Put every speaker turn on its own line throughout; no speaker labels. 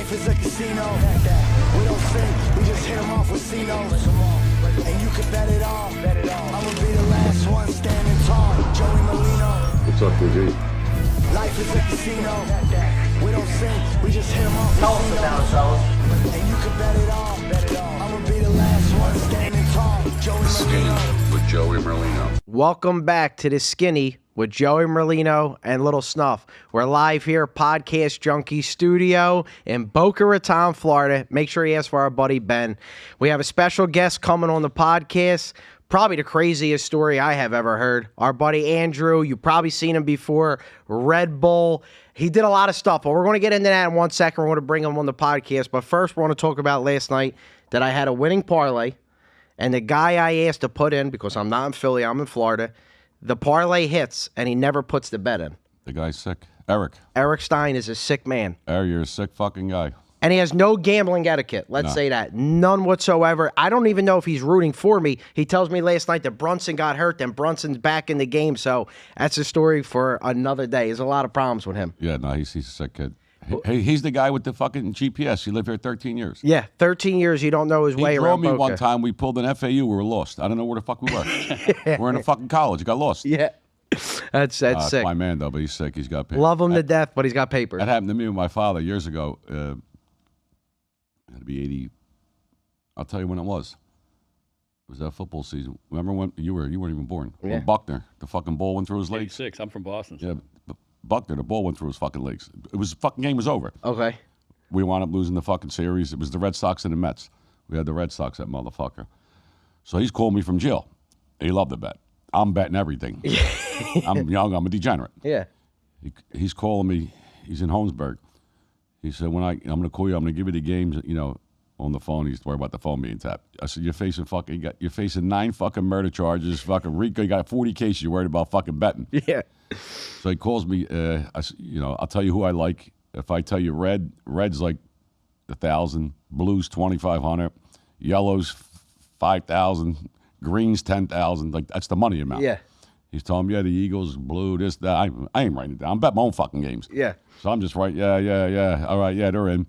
Life is a casino. We don't sink, we just hit them off with C-notes. And you can bet it all. I'ma be the last one standing tall. Joey Merlino.
What's up, G?
Life is a casino. We don't sink, we just hit them off with
Tell us about it, fellas.
And you can bet it all. I'ma be the last one standing tall. Joey Merlino.
With Joey Merlino.
Welcome back to the Skinny with Joey Merlino and Little Snuff. We're live here, Podcast Junkie Studio in Boca Raton, Florida. Make sure you ask for our buddy Ben. We have a special guest coming on the podcast. Probably the craziest story I have ever heard. Our buddy Andrew, you've probably seen him before, Red Bull. He did a lot of stuff, but we're going to get into that in 1 second. We're going to bring him on the podcast. But first, we're going to talk about last night that I had a winning parlay. And the guy I asked to put in, because I'm not in Philly, I'm in Florida, the parlay hits, and he never puts the bet in.
The guy's sick. Eric.
Eric Stein is a sick man.
Eric, you're a sick fucking guy.
And he has no gambling etiquette. Let's say that. None whatsoever. I don't even know if he's rooting for me. He tells me last night that Brunson got hurt, then Brunson's back in the game. So that's a story for another day. There's a lot of problems with him.
Yeah, no, he's a sick kid. He's the guy with the fucking GPS. He lived here 13 years.
Yeah, 13 years. You don't know his way around
He drove me
Boca.
one time. We pulled an FAU. We were lost. I don't know where the fuck we were. We're in a fucking college. Got lost.
Yeah. That's sick.
My man, though, but he's sick. He's got papers.
Love him to death, but he's got papers.
That happened to me with my father years ago. It had to be 80. I'll tell you when it was. It was that football season. Remember when you weren't even born?
Yeah.
When Buckner, the fucking ball went through his legs.
86. I'm from Boston.
Yeah, Buckner, the ball went through his fucking legs. It was fucking game was over.
Okay.
We wound up losing the fucking series. It was the Red Sox and the Mets. We had the Red Sox, that motherfucker. So he's called me from jail. He loved to bet. I'm betting everything. I'm young. I'm a degenerate.
Yeah.
He's calling me. He's in Holmesburg. He said, I'm going to call you. I'm going to give you the games, on the phone. He's worried about the phone being tapped. I said, you're facing 9 fucking murder charges. Fucking RICO. You got 40 cases. You're worried about fucking betting.
Yeah.
So he calls me. I'll tell you who I like. If I tell you red's like 1,000, blue's 2,500, yellow's 5,000, green's 10,000. Like that's the money amount.
Yeah.
He's telling me, the Eagles, blue, this, that. I ain't writing it down. I'm betting my own fucking games.
Yeah.
So I'm just right. Yeah. All right, yeah, they're in.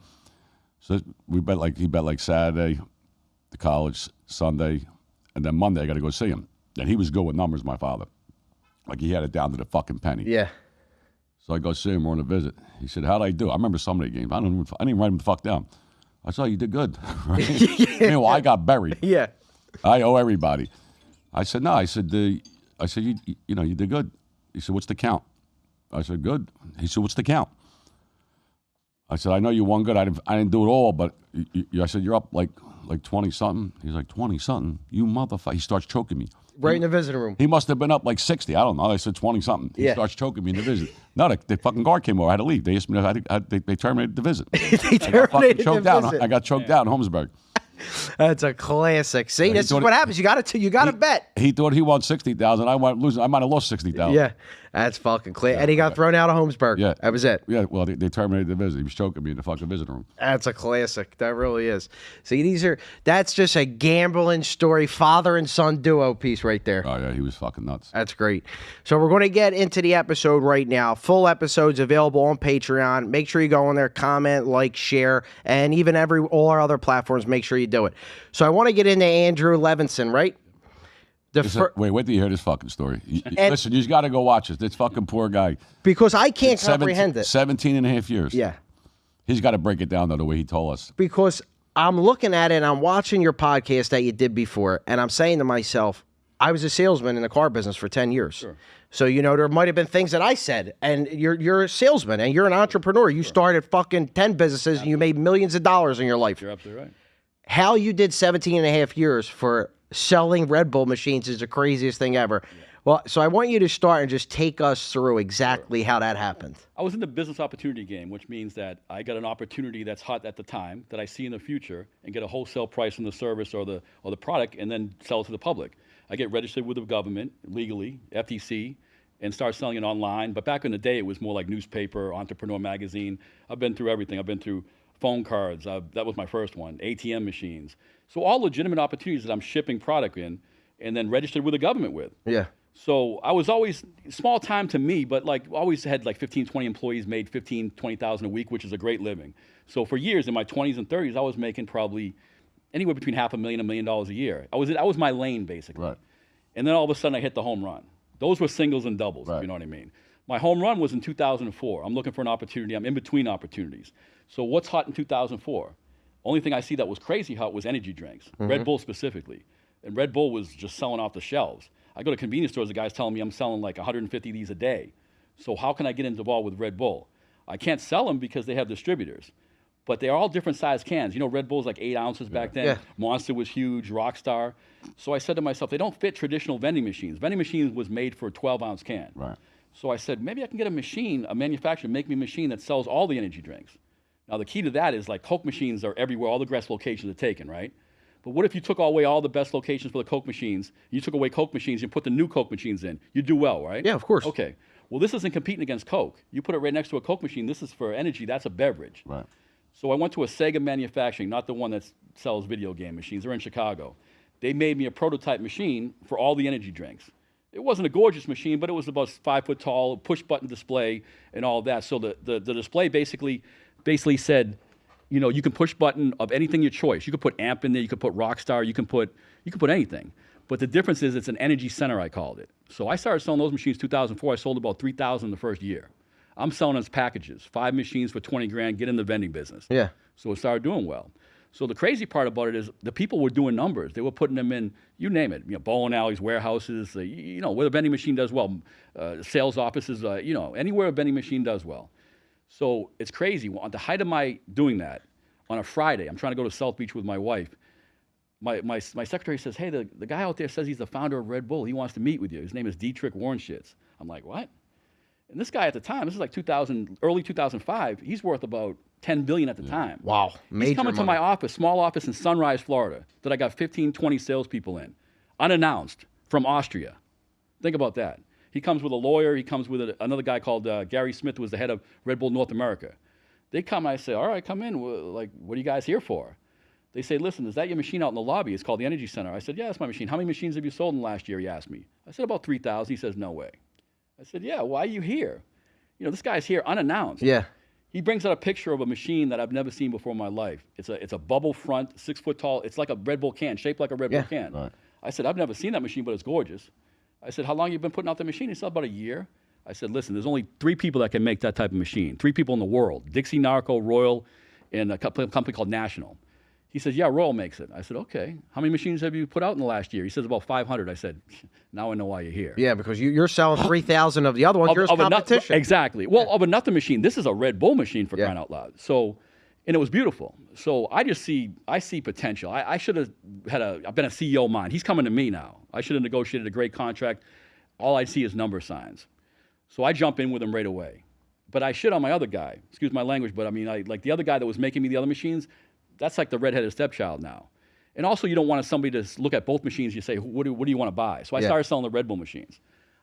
So he bet like Saturday, the college, Sunday, and then Monday I got to go see him. And he was good with numbers, my father. Like he had it down to the fucking penny.
Yeah.
So I go see him. We're on a visit. He said, "How'd I do?" I remember some of the games. I didn't even write him the fuck down. I said, "Oh, you did good." Right? Meanwhile, I got buried.
Yeah.
I owe everybody. I said, "No." I said, you did good." He said, "What's the count?" I said, "Good." He said, "What's the count?" I said, "I know you won good. I didn't do it all, but I said you're up like 20 something." He's like, 20 something? You motherfucker! He starts choking me.
Right in the visiting room.
He must have been up like 60. I don't know. I said 20 something. He starts choking me in the visit. No, the fucking guard came over. I had to leave. They asked me. They terminated the visit.
They terminated the visit.
I got choked out in Holmesburg.
That's a classic. See, this is what happens. You got to bet.
He thought he won 60,000. I went losing. I might have lost 60,000.
Yeah, that's fucking clear. And he got thrown out of Holmesburg.
Yeah,
that was it.
Yeah, well, they terminated the visit. He was choking me in the fucking visiting room.
That's a classic. That really is. See, that's just a gambling story, father and son duo piece right there.
Oh yeah, he was fucking nuts.
That's great. So we're going to get into the episode right now. Full episodes available on Patreon. Make sure you go on there, comment, like, share, and even all our other platforms. Make sure you do it. So I want to get into Andrew Levinson, right?
Wait till you hear this fucking story. Listen, you just got to go watch it. This fucking poor guy.
Because I can't comprehend it.
17 and a half years.
Yeah.
He's got to break it down, though, the way he told us.
Because I'm looking at it and I'm watching your podcast that you did before, and I'm saying to myself, I was a salesman in the car business for 10 years. Sure. So, there might have been things that I said, and you're a salesman, and you're an entrepreneur. You started fucking 10 businesses, and you made millions of dollars in your life.
You're absolutely right.
How you did 17 and a half years for selling Red Bull machines is the craziest thing ever. Yeah. Well, so I want you to start and just take us through exactly how that happened.
I was in the business opportunity game, which means that I got an opportunity that's hot at the time that I see in the future and get a wholesale price on the service or the product and then sell it to the public. I get registered with the government legally, FTC, and start selling it online. But back in the day, it was more like newspaper, entrepreneur magazine. I've been through everything. I've been through phone cards. That was my first one. ATM machines. So all legitimate opportunities that I'm shipping product in and then registered with the government with.
Yeah.
So I was always small time to me, but like always had like 15, 20 employees, made 15, 20,000 a week, which is a great living. So for years in my 20s and 30s, I was making probably anywhere between $500,000, $1 million a year. I was my lane basically.
Right.
And then all of a sudden I hit the home run. Those were singles and doubles, if
Right.
you know what I mean. My home run was in 2004. I'm looking for an opportunity. I'm in between opportunities. So what's hot in 2004? Only thing I see that was crazy hot was energy drinks, Red Bull specifically. And Red Bull was just selling off the shelves. I go to convenience stores, the guy's telling me I'm selling like 150 of these a day. So how can I get involved with Red Bull? I can't sell them because they have distributors. But they're all different size cans. You know, Red Bull's like 8 ounces back then.
Yeah.
Monster was huge, Rockstar. So I said to myself, they don't fit traditional vending machines. Vending machines was made for a 12-ounce can.
Right.
So I said, maybe I can get a machine, a manufacturer, make me a machine that sells all the energy drinks. Now, the key to that is like Coke machines are everywhere. All the best locations are taken, right? But what if you took away all the best locations for the Coke machines, you took away Coke machines, you put the new Coke machines in? You'd do well, right?
Yeah, of course.
Okay. Well, this isn't competing against Coke. You put it right next to a Coke machine. This is for energy. That's a beverage.
Right.
So I went to a Sega Manufacturing, not the one that sells video game machines. They're in Chicago. They made me a prototype machine for all the energy drinks. It wasn't a gorgeous machine, but it was about 5 foot tall, push-button display, and all of that. So the display basically said, you know, you can push button of anything your choice. You could put amp in there. You could put Rockstar. You can put anything. But the difference is it's an energy center, I called it. So I started selling those machines 2004. I sold about 3,000 the first year. I'm selling as packages, 5 machines for 20 grand, get in the vending business.
Yeah.
So it started doing well. So the crazy part about it is the people were doing numbers. They were putting them in, you name it, you know, bowling alleys, warehouses, you know, where the vending machine does well, sales offices, you know, anywhere a vending machine does well. So it's crazy. At the height of my doing that, on a Friday, I'm trying to go to South Beach with my wife. My secretary says, hey, the guy out there says he's the founder of Red Bull. He wants to meet with you. His name is Dietrich Warnschitz. I'm like, what? And this guy at the time, this is like early 2005, he's worth about $10 billion at the time.
Wow.
He's coming to
money.
my office, small office in Sunrise, Florida, that I got 15, 20 salespeople in, unannounced, from Austria. Think about that. He comes with a lawyer. He comes with another guy called Gary Smith, who was the head of Red Bull North America. They come, and I say, all right, come in. Like, what are you guys here for? They say, listen, is that your machine out in the lobby? It's called the Energy Center. I said, yeah, that's my machine. How many machines have you sold in the last year, he asked me. I said, about 3,000. He says, no way. I said, yeah, why are you here? You know, this guy's here unannounced.
Yeah.
He brings out a picture of a machine that I've never seen before in my life. It's a bubble front, 6 foot tall. It's like a Red Bull can, shaped like a Red Bull can.
Right.
I said, I've never seen that machine, but it's gorgeous. I said, how long have you been putting out the machine? He said, about a year. I said, listen, there's only 3 people that can make that type of machine. 3 people in the world, Dixie, Narco, Royal, and a company called National. He says, yeah, Royal makes it. I said, okay. How many machines have you put out in the last year? He says, about 500. I said, now I know why you're here.
Yeah, because you're selling 3,000 of the other ones. Yours competition.
Exactly. Well, of another machine. This is a Red Bull machine, for crying out loud. So, and it was beautiful. So I see potential. I should have I've been a CEO of mine. He's coming to me now. I should have negotiated a great contract. All I see is number signs. So I jump in with him right away. But I shit on my other guy. Excuse my language, but I mean, like the other guy that was making me the other machines, that's like the redheaded stepchild now. And also, you don't want somebody to look at both machines. You say, what do you want to buy? So I started selling the Red Bull machines.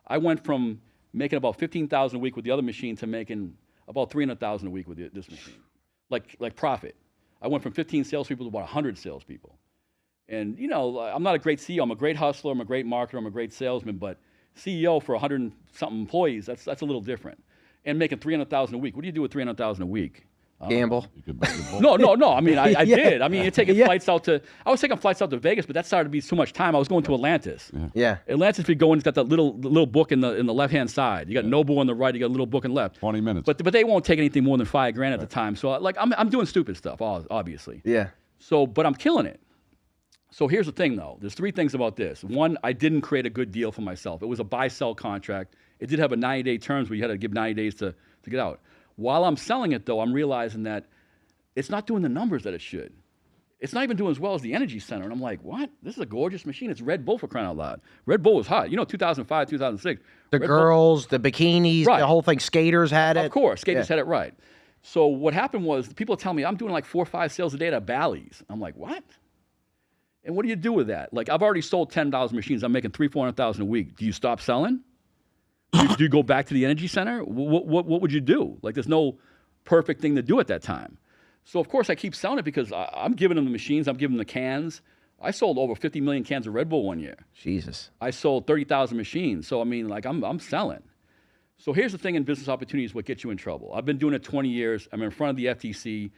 I went from making about $15,000 a week with the other machine to making about $300,000 a week with this machine, like profit. I went from 15 salespeople to about 100 salespeople. And you know, I'm not a great CEO. I'm a great hustler. I'm a great marketer. I'm a great salesman. But CEO for 100 and something employees, that's a little different. And making $300,000 a week. What do you do with $300,000 a week?
Gamble.
You could buy the Bull.
No. I mean, I did. I mean, you're taking flights out to. I was taking flights out to Vegas, but that started to be too much time. I was going to Atlantis.
Yeah.
Atlantis, if you go in, it's got that little book in the left hand side. You got Noble on the right. You got a little book in left.
20 minutes.
But they won't take anything more than $5,000 at the time. So like I'm doing stupid stuff, obviously.
Yeah.
So, but I'm killing it. So here's the thing, though. There's 3 things about this. One, I didn't create a good deal for myself. It was a buy-sell contract. It did have a 90-day terms where you had to give 90 days to get out. While I'm selling it, though, I'm realizing that it's not doing the numbers that it should. It's not even doing as well as the Energy Center. And I'm like, what? This is a gorgeous machine. It's Red Bull, for crying out loud. Red Bull was hot. You know, 2005, 2006.
The girls, the bikinis,
Right.
the whole thing. Skaters had it.
Of course. Skaters had it right. So what happened was people tell me I'm doing like 4 or 5 sales a day at Bally's. I'm like, what? And what do you do with that? Like, I've already sold $10 machines. I'm making $300,000-400,000 a week. Do you stop selling? Do you go back to the Energy Center? What would you do? Like, there's no perfect thing to do at that time. So, of course, I keep selling it because I'm giving them the machines. I'm giving them the cans. I sold over 50 million cans of Red Bull one year.
Jesus.
I sold 30,000 machines. So, I mean, like, I'm selling. So here's the thing in business opportunities, what gets you in trouble. I've been doing it 20 years. I'm in front of the FTC.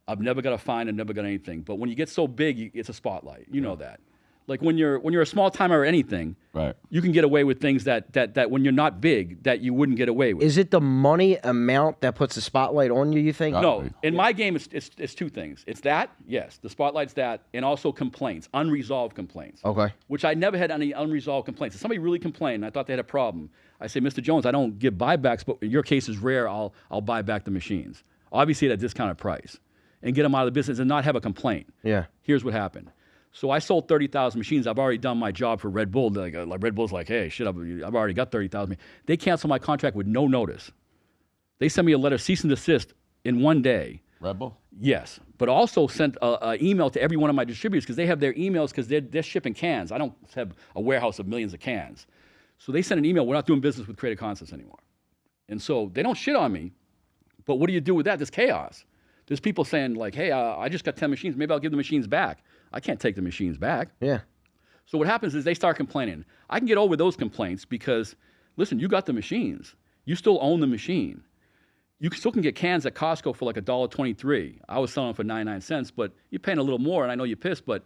I've never got a fine. I've never got anything. But when you get so big, it's a spotlight. You know that. Like when you're a small timer or anything,
Right.
you can get away with things that when you're not big, that you wouldn't get away with.
Is it the money amount that puts the spotlight on you, you think?
No, in my game, it's two things. It's that, yes, the spotlight's that, and also complaints, unresolved complaints.
Okay.
Which I never had any unresolved complaints. If somebody really complained, and I thought they had a problem, I say, Mr. Jones, I don't give buybacks, but your case is rare. I'll buy back the machines, obviously at a discounted price, and get them out of the business and not have a complaint.
Yeah.
Here's what happened. So I sold 30,000 machines. I've already done my job for Red Bull. Like Red Bull's like, hey, shit, I've already got 30,000. They canceled my contract with no notice. They sent me a letter, cease and desist, in one day.
Red Bull?
Yes, but also sent an email to every one of my distributors because they have their emails because they're shipping cans. I don't have a warehouse of millions of cans. So they sent an email, we're not doing business with Creative Concepts anymore. And so they don't shit on me, but what do you do with that? There's chaos. There's people saying like, hey, I just got 10 machines. Maybe I'll give the machines back. I can't take the machines back.
Yeah.
So what happens is they start complaining. I can get over those complaints because, listen, you got the machines. You still own the machine. You still can get cans at Costco for like $1.23. I was selling them for 99 cents, but you're paying a little more, and I know you're pissed, but,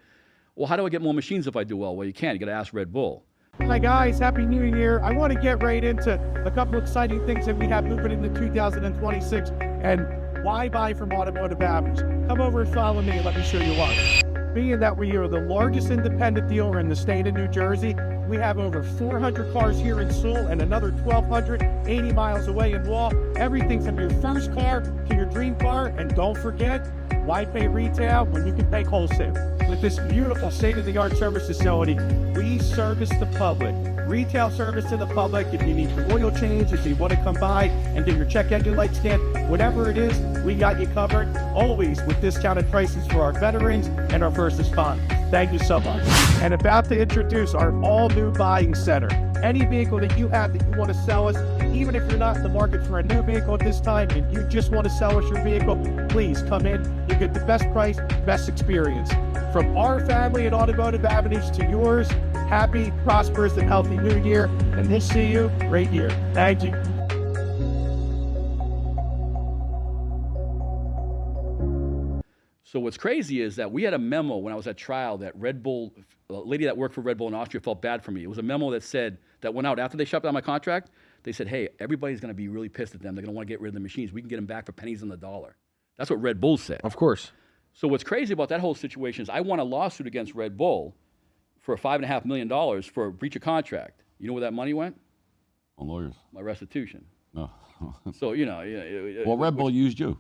well, how do I get more machines if I do well? Well, you can't. You got to ask Red Bull.
Hi guys, Happy New Year. I want to get right into a couple of exciting things that we have moving into 2026 and why buy from Automotive Avenues. Come over and follow me and let me show you why. Being that we are the largest independent dealer in the state of New Jersey, we have over 400 cars here in Sewell and another 1,280 miles away in Wall. Everything from your first car to your dream car, and don't forget, why pay retail when you can pay wholesale? With this beautiful state-of-the-art service facility, we service the public. Retail service to the public. If you need your oil change, if you want to come by and get your check engine light scan, whatever it is, we got you covered. Always with discounted prices for our veterans and our first responders. Thank you so much. And about to introduce our all-new buying center. Any vehicle that you have that you want to sell us, even if you're not in the market for a new vehicle at this time and you just want to sell us your vehicle, please come in. You get the best price, best experience. From our family at Automotive Avenues to yours, happy, prosperous, and healthy New Year. And we'll see you right here. Thank you.
So what's crazy is that we had a memo when I was at trial that Red Bull, a lady that worked for Red Bull in Austria felt bad for me. It was a memo that said, that went out after they shut down my contract. They said, hey, everybody's going to be really pissed at them. They're going to want to get rid of the machines. We can get them back for pennies on the dollar. That's what Red Bull said.
Of course.
So what's crazy about that whole situation is I won a lawsuit against Red Bull for $5.5 million for a breach of contract. You know where that money went?
On lawyers.
My restitution.
No.
So, you know.
Well, Red Bull used you.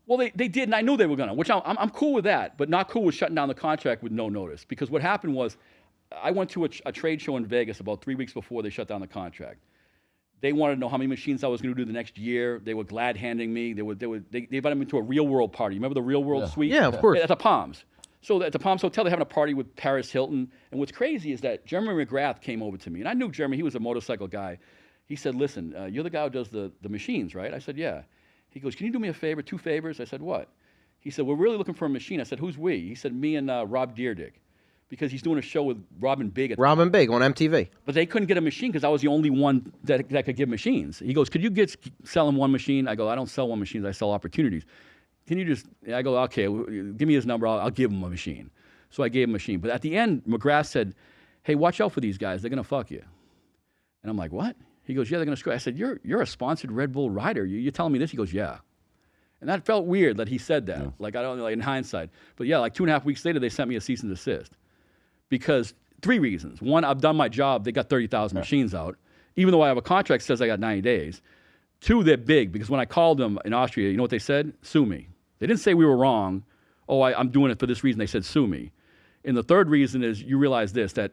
Well, they did, and I knew they were going to, which I'm cool with that, but not cool with shutting down the contract with no notice. Because what happened was I went to a trade show in Vegas about 3 weeks before they shut down the contract. They wanted to know how many machines I was going to do the next year. They were glad handing me. They invited me to a Real World party. You remember the Real World suite?
Yeah, of course.
At the Palms. So at the Palms Hotel, they're having a party with Paris Hilton. And what's crazy is that Jeremy McGrath came over to me. And I knew Jeremy. He was a motorcycle guy. He said, listen, you're the guy who does the machines, right? I said, yeah. He goes, can you do me a favor, 2 favors? I said, what? He said, we're really looking for a machine. I said, who's we? He said, me and Rob Deerdick. Because he's doing a show with Robin Big.
Robin Big on MTV.
But they couldn't get a machine because I was the only one that could give machines. He goes, could you sell him one machine? I go, I don't sell one machine. I sell opportunities. Can you just, I go, okay, give me his number. I'll give him a machine. So I gave him a machine. But at the end, McGrath said, hey, watch out for these guys. They're going to fuck you. And I'm like, what? He goes, yeah, they're going to screw. I said, you're a sponsored Red Bull rider. You're telling me this? He goes, yeah. And that felt weird that he said that. Yeah. Like, I don't know, like in hindsight. But yeah, like 2.5 weeks later, they sent me a cease and desist. Because 3 reasons. One, I've done my job. They got 30,000 machines out. Even though I have a contract that says I got 90 days. 2, they're big. Because when I called them in Austria, you know what they said? Sue me. They didn't say we were wrong. Oh, I'm doing it for this reason. They said sue me. And the third reason is you realize this, that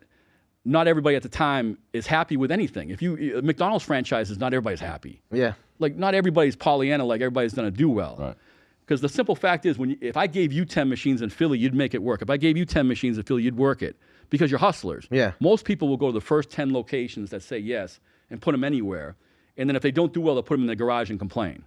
not everybody at the time is happy with anything. If you McDonald's franchises, not everybody's happy.
Yeah.
Like, not everybody's Pollyanna, like everybody's going to do well.
Right.
Because the simple fact is, if I gave you 10 machines in Philly, you'd make it work. If I gave you 10 machines in Philly, you'd work it. Because you're hustlers.
Yeah.
Most people will go to the first 10 locations that say yes and put them anywhere. And then if they don't do well, they'll put them in the garage and complain.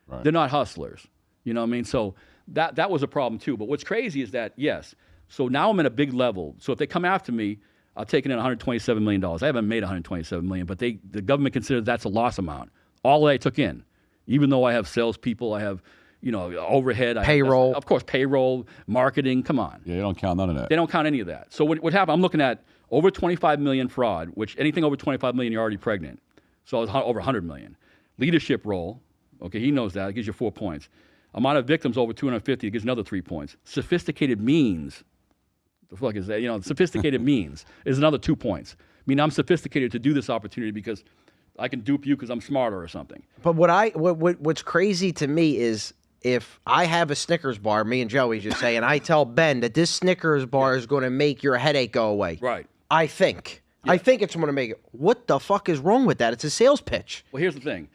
Right. They're not hustlers. You know what I mean? So that was a problem too. But what's crazy is that, yes, So now I'm at a big level. So if they come after me, I'll take it in $127 million. I haven't made $127 million, but the government considers that's a loss amount. All that I took in, even though I have salespeople, I have, overhead.
Payroll.
Of course, payroll, marketing, come on.
Yeah, you don't count none of that.
They don't count any of that. So what happened, I'm looking at over 25 million fraud, which anything over 25 million, you're already pregnant. So I was over 100 million. Leadership role, okay, he knows that. It gives you 4 points. Amount of victims over 250, it gives another 3 points. Sophisticated means, the fuck is that? Sophisticated means is another 2 points. I mean, I'm sophisticated to do this opportunity because I can dupe you because I'm smarter or something.
But what's crazy to me is if I have a Snickers bar, me and Joey just say, and I tell Ben that this Snickers bar is going to make your headache go away.
Right.
I think it's going to make it. What the fuck is wrong with that? It's a sales pitch.
Well, here's the thing.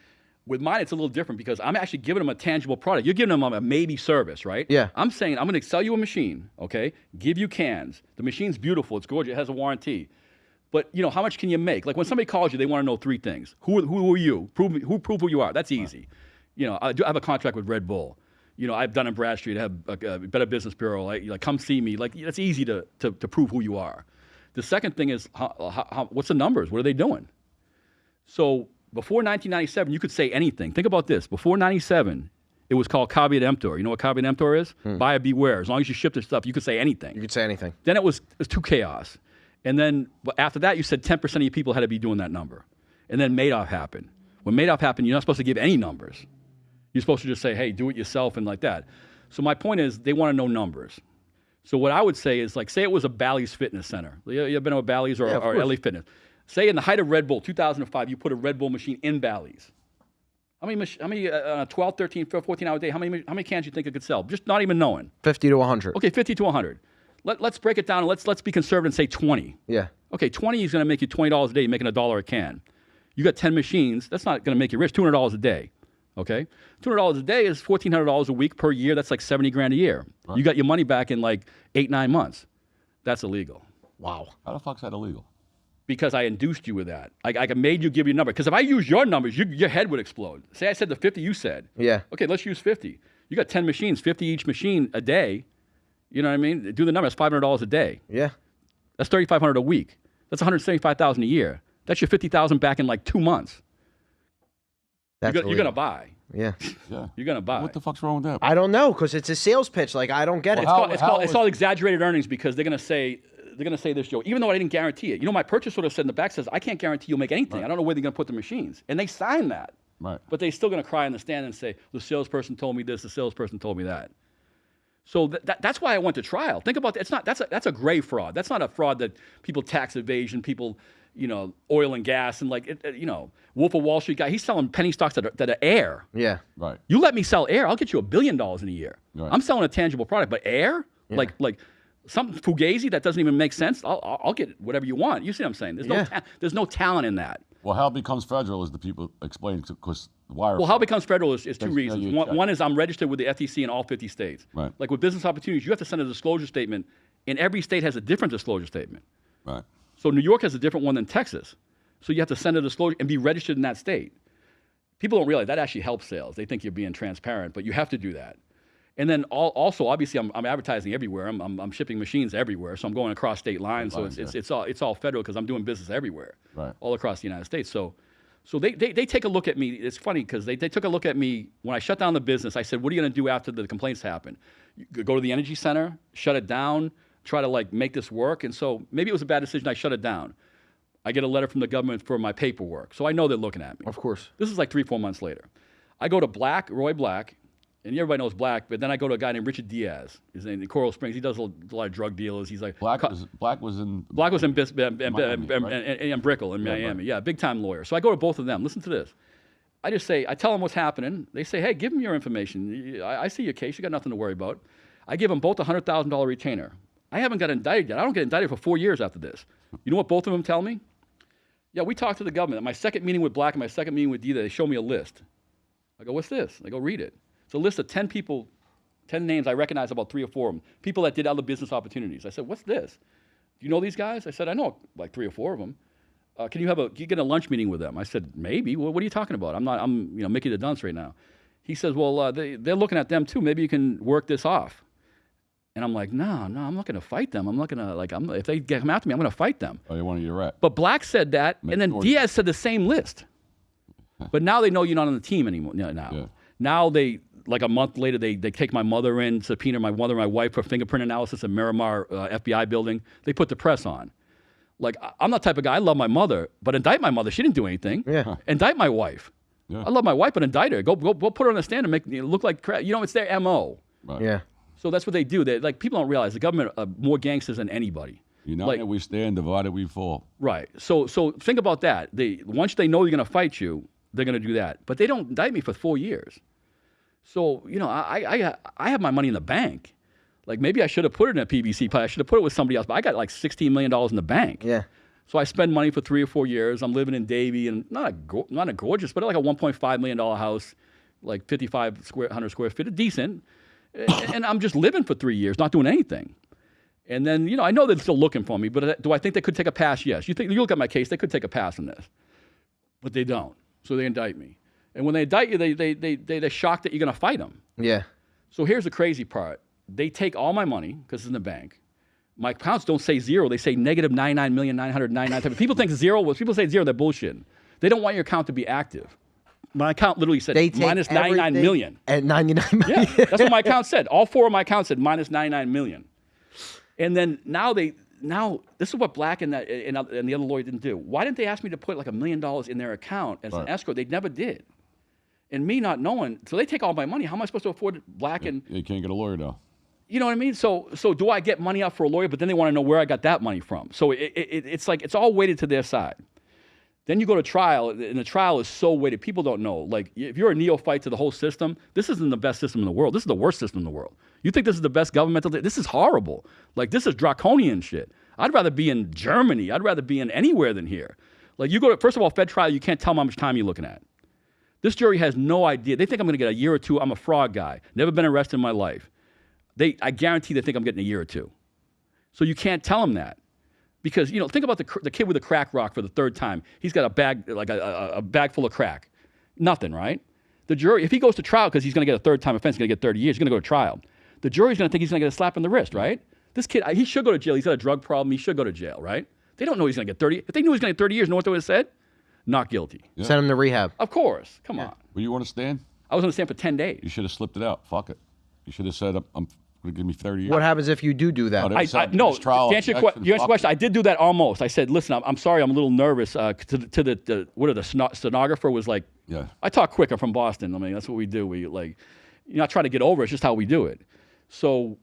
With mine, it's a little different because I'm actually giving them a tangible product. You're giving them a maybe service, right?
Yeah.
I'm saying I'm going to sell you a machine, okay? Give you cans. The machine's beautiful. It's gorgeous. It has a warranty. But, how much can you make? Like when somebody calls you, they want to know 3 things. Who are you? Prove who you are. That's easy. I have a contract with Red Bull. I've done in Bradstreet. I have a Better Business Bureau. Like, come see me. Like, that's easy to prove who you are. The second thing is, what's the numbers? What are they doing? So before 1997, you could say anything. Think about this. Before 97, it was called caveat emptor. You know what caveat emptor is? Buyer beware. As long as you ship the stuff, you could say anything.
You could say anything.
Then it was too chaos. And then after that, you said 10% of your people had to be doing that number. And then Madoff happened. When Madoff happened, you're not supposed to give any numbers. You're supposed to just say, hey, do it yourself and like that. So my point is they want to know numbers. So what I would say is, like, say it was a Bally's Fitness Center. You ever been to a Bally's or LA Fitness? Say in the height of Red Bull, 2005, you put a Red Bull machine in Bally's. How many on a 12, 13, 14-hour day, how many cans do you think it could sell? Just not even knowing.
50 to 100.
Okay, 50 to 100. Let's break it down and let's be conservative and say 20.
Yeah.
Okay, 20 is going to make you $20 a day. You're making $1 a can. You got 10 machines. That's not going to make you rich. $200 a day. Okay, $200 a day is $1,400 a week per year. That's like $70,000 a year. Right. You got your money back in like 8-9 months. That's illegal.
Wow.
How the fuck's that illegal?
Because I induced you with that. I made you give your number. Because if I use your numbers, your head would explode. Say I said the 50 you said.
Yeah.
Okay, let's use 50. You got 10 machines, 50 each machine a day. You know what I mean? Do the numbers. $500 a day.
Yeah.
That's $3,500 a week. That's $175,000 a year. That's your $50,000 back in like 2 months. You're gonna buy.
Yeah.
Yeah.
You're gonna buy.
What the fuck's wrong with that?
I don't know because it's a sales pitch. Like I don't get it.
It's called exaggerated earnings because they're gonna say this, Joe. Even though I didn't guarantee it. My purchase order said in the back says I can't guarantee you'll make anything.
Right.
I don't know where they're gonna put the machines, and they signed that.
Right.
But they're still gonna cry in the stand and say the salesperson told me this, the salesperson told me that. So that's why I went to trial. Think about that. That's a gray fraud. That's not a fraud that people tax evasion, people. Oil and gas and Wolf of Wall Street guy, he's selling penny stocks that are air.
Yeah.
Right.
You let me sell air, I'll get you $1 billion in a year.
Right.
I'm selling a tangible product, but air, like something fugazi that doesn't even make sense, I'll get whatever you want. You see what I'm saying? There's no talent in that.
Well, how it becomes federal is the people explain because wire.
Well, how it becomes federal is 2 reasons.
you
One is I'm registered with the FTC in all 50 states.
Right.
Like with business opportunities, you have to send a disclosure statement, and every state has a different disclosure statement.
Right.
So New York has a different one than Texas. So you have to send a disclosure and be registered in that state. People don't realize that actually helps sales. They think you're being transparent, but you have to do that. And then also, obviously, I'm advertising everywhere. I'm shipping machines everywhere, so I'm going across state lines. So it's all federal because I'm doing business everywhere,
right,
all across the United States. So they take a look at me. It's funny because they took a look at me when I shut down the business. I said, "What are you going to do after the complaints happen? You go to the energy center, shut it down, try to make this work." And so maybe it was a bad decision. I shut it down. I get a letter from the government for my paperwork, so I know they're looking at me.
Of course.
This is like 3-4 months later. I go to Roy Black. And everybody knows Black, but then I go to a guy named Richard Diaz. He's in Coral Springs. He does a lot of drug dealers. He's like
Black was in
Brickell in Miami. Yeah, big time lawyer. So I go to both of them. Listen to this. I tell them what's happening. They say, hey, give them your information. I see your case. You got nothing to worry about. I give them both a $100,000 retainer. I haven't got indicted yet. I don't get indicted for 4 years after this. You know what both of them tell me? Yeah, we talked to the government. At my second meeting with Black and my second meeting with Diaz, they show me a list. I go, what's this? They go, read it. It's a list of 10 people, 10 names. I recognize about 3 or 4 of them. People that did other business opportunities. I said, what's this? Do you know these guys? I said, I know like 3 or 4 of them. Can you get a lunch meeting with them? I said, maybe. Well, what are you talking about? I'm Mickey the Dunce right now. He says, well, they're looking at them too. Maybe you can work this off. And I'm like, no, I'm not going to fight them. I'm not going to, if they come after me, I'm going to fight them.
Oh, you want to your rat?
But Black said that, and then Diaz said the same list. But now they know you're not on the team anymore. Now they, like a month later, they take my mother in, subpoena my mother and my wife for fingerprint analysis in Miramar FBI building. They put the press on. Like, I'm not the type of guy, I love my mother, but indict my mother. She didn't do anything.
Yeah.
Indict my wife.
Yeah.
I love my wife, but indict her. Go put her on the stand and make it look like crap. It's their MO.
Right.
Yeah.
So that's what they do. People don't realize the government are more gangsters than anybody.
United we stand, divided we fall.
Right. So think about that. Once they know you're going to fight you, they're going to do that. But they don't indict me for 4 years. So I have my money in the bank. Like, maybe I should have put it in a PVC pile. I should have put it with somebody else. But I got like $16 million in the bank.
Yeah.
So I spend money for 3 or 4 years. I'm living in Davie, and not a gorgeous, but like a $1.5 million house, like 5,500 square feet, decent. And I'm just living for 3 years, not doing anything. And then, I know they're still looking for me, but do I think they could take a pass? Yes. You look at my case, they could take a pass on this. But they don't. So they indict me. And when they indict you, they're shocked that you're going to fight them.
Yeah.
So here's the crazy part. They take all my money, because it's in the bank. My accounts don't say zero. They say negative 99,999,000. People think zero. When people say zero, they're bullshitting. They don't want your account to be active. My account literally said minus 99 million.
At 99 million.
Yeah, that's what my account said. All 4 of my accounts said minus 99 million. And then now this is what Black and the other lawyer didn't do. Why didn't they ask me to put like $1 million in their account as an escrow? They never did. And me not knowing, so they take all my money. How am I supposed to afford Black and?
You can't get a lawyer now.
You know what I mean? So do I get money out for a lawyer? But then they want to know where I got that money from. So it's like it's all weighted to their side. Then you go to trial, and the trial is so weighted. People don't know. Like, if you're a neophyte to the whole system, this isn't the best system in the world. This is the worst system in the world. You think this is the best governmental? This is horrible. Like, this is draconian shit. I'd rather be in Germany. I'd rather be in anywhere than here. Like, you go to, first of all, Fed trial, you can't tell them how much time you're looking at. This jury has no idea. They think I'm going to get a year or two. I'm a fraud guy. Never been arrested in my life. I guarantee they think I'm getting a year or two. So you can't tell them that. Because, think about the kid with the crack rock for the 3rd time. He's got a bag, like a bag full of crack. Nothing, right? The jury, if he goes to trial because he's going to get a 3rd-time offense, he's going to get 30 years, he's going to go to trial. The jury's going to think he's going to get a slap in the wrist, right? This kid, he should go to jail. He's got a drug problem. He should go to jail, right? They don't know he's going to get 30. If they knew he was going to get 30 years, you know what they would have said? Not guilty.
Yeah.
Send him to rehab.
Of course. Come on.
Well, you want to stand?
I was on the stand for 10 days.
You should have slipped it out. Fuck it. You should have said, I'm going to give me 30 years.
What happens if you do that?
No,
No, to answer your question, I did do that almost. I said, listen, I'm sorry, I'm a little nervous. The stenographer was like,
Yeah.
I talk quick. I'm from Boston. I mean, that's what we do. We you're not trying to get over it. It's just how we do it. So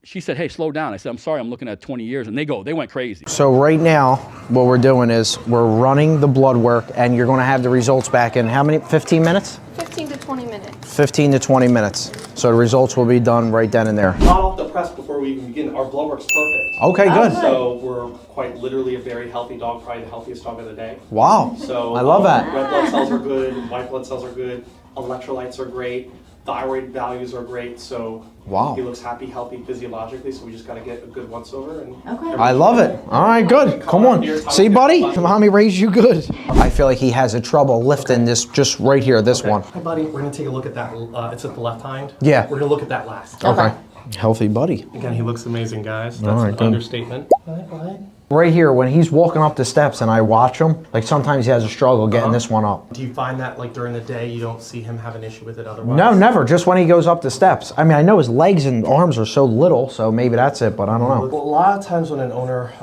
she said, hey, slow down. I said, I'm sorry, I'm looking at 20 years. And they went crazy.
So right now, what we're doing is we're running the blood work, and you're going to have the results back in how many? 15 minutes?
15 to 20 minutes.
15 to 20 minutes. So the results will be done right then and there.
Hot off the press before we even begin, our blood work's perfect.
Okay, good.
So we're quite literally a very healthy dog, probably the healthiest dog of the day.
Wow.
So
I love that.
Red blood cells are good, white blood cells are good, electrolytes are great, thyroid values are great. So
Wow.
he looks happy, healthy physiologically. So we just got to get a good once over. And
Okay.
I love it. All right, good. Come on. See, buddy? Mommy raised you good. I feel like he has a trouble lifting this just right here, this one.
Hi, buddy. We're gonna take a look at that. It's at the left hind.
Yeah.
We're gonna look at that last.
Okay. Healthy buddy.
Again, he looks amazing, guys. That's
All right,
an
good.
understatement. Hi, bud.
Right here, when he's walking up the steps and I watch him, like sometimes he has a struggle getting this one up.
Do you find that like during the day you don't see him have an issue with it otherwise?
No, never. Just when he goes up the steps. I mean, I know his legs and arms are so little, so maybe that's it, but I don't know.
Well, a lot of times when an owner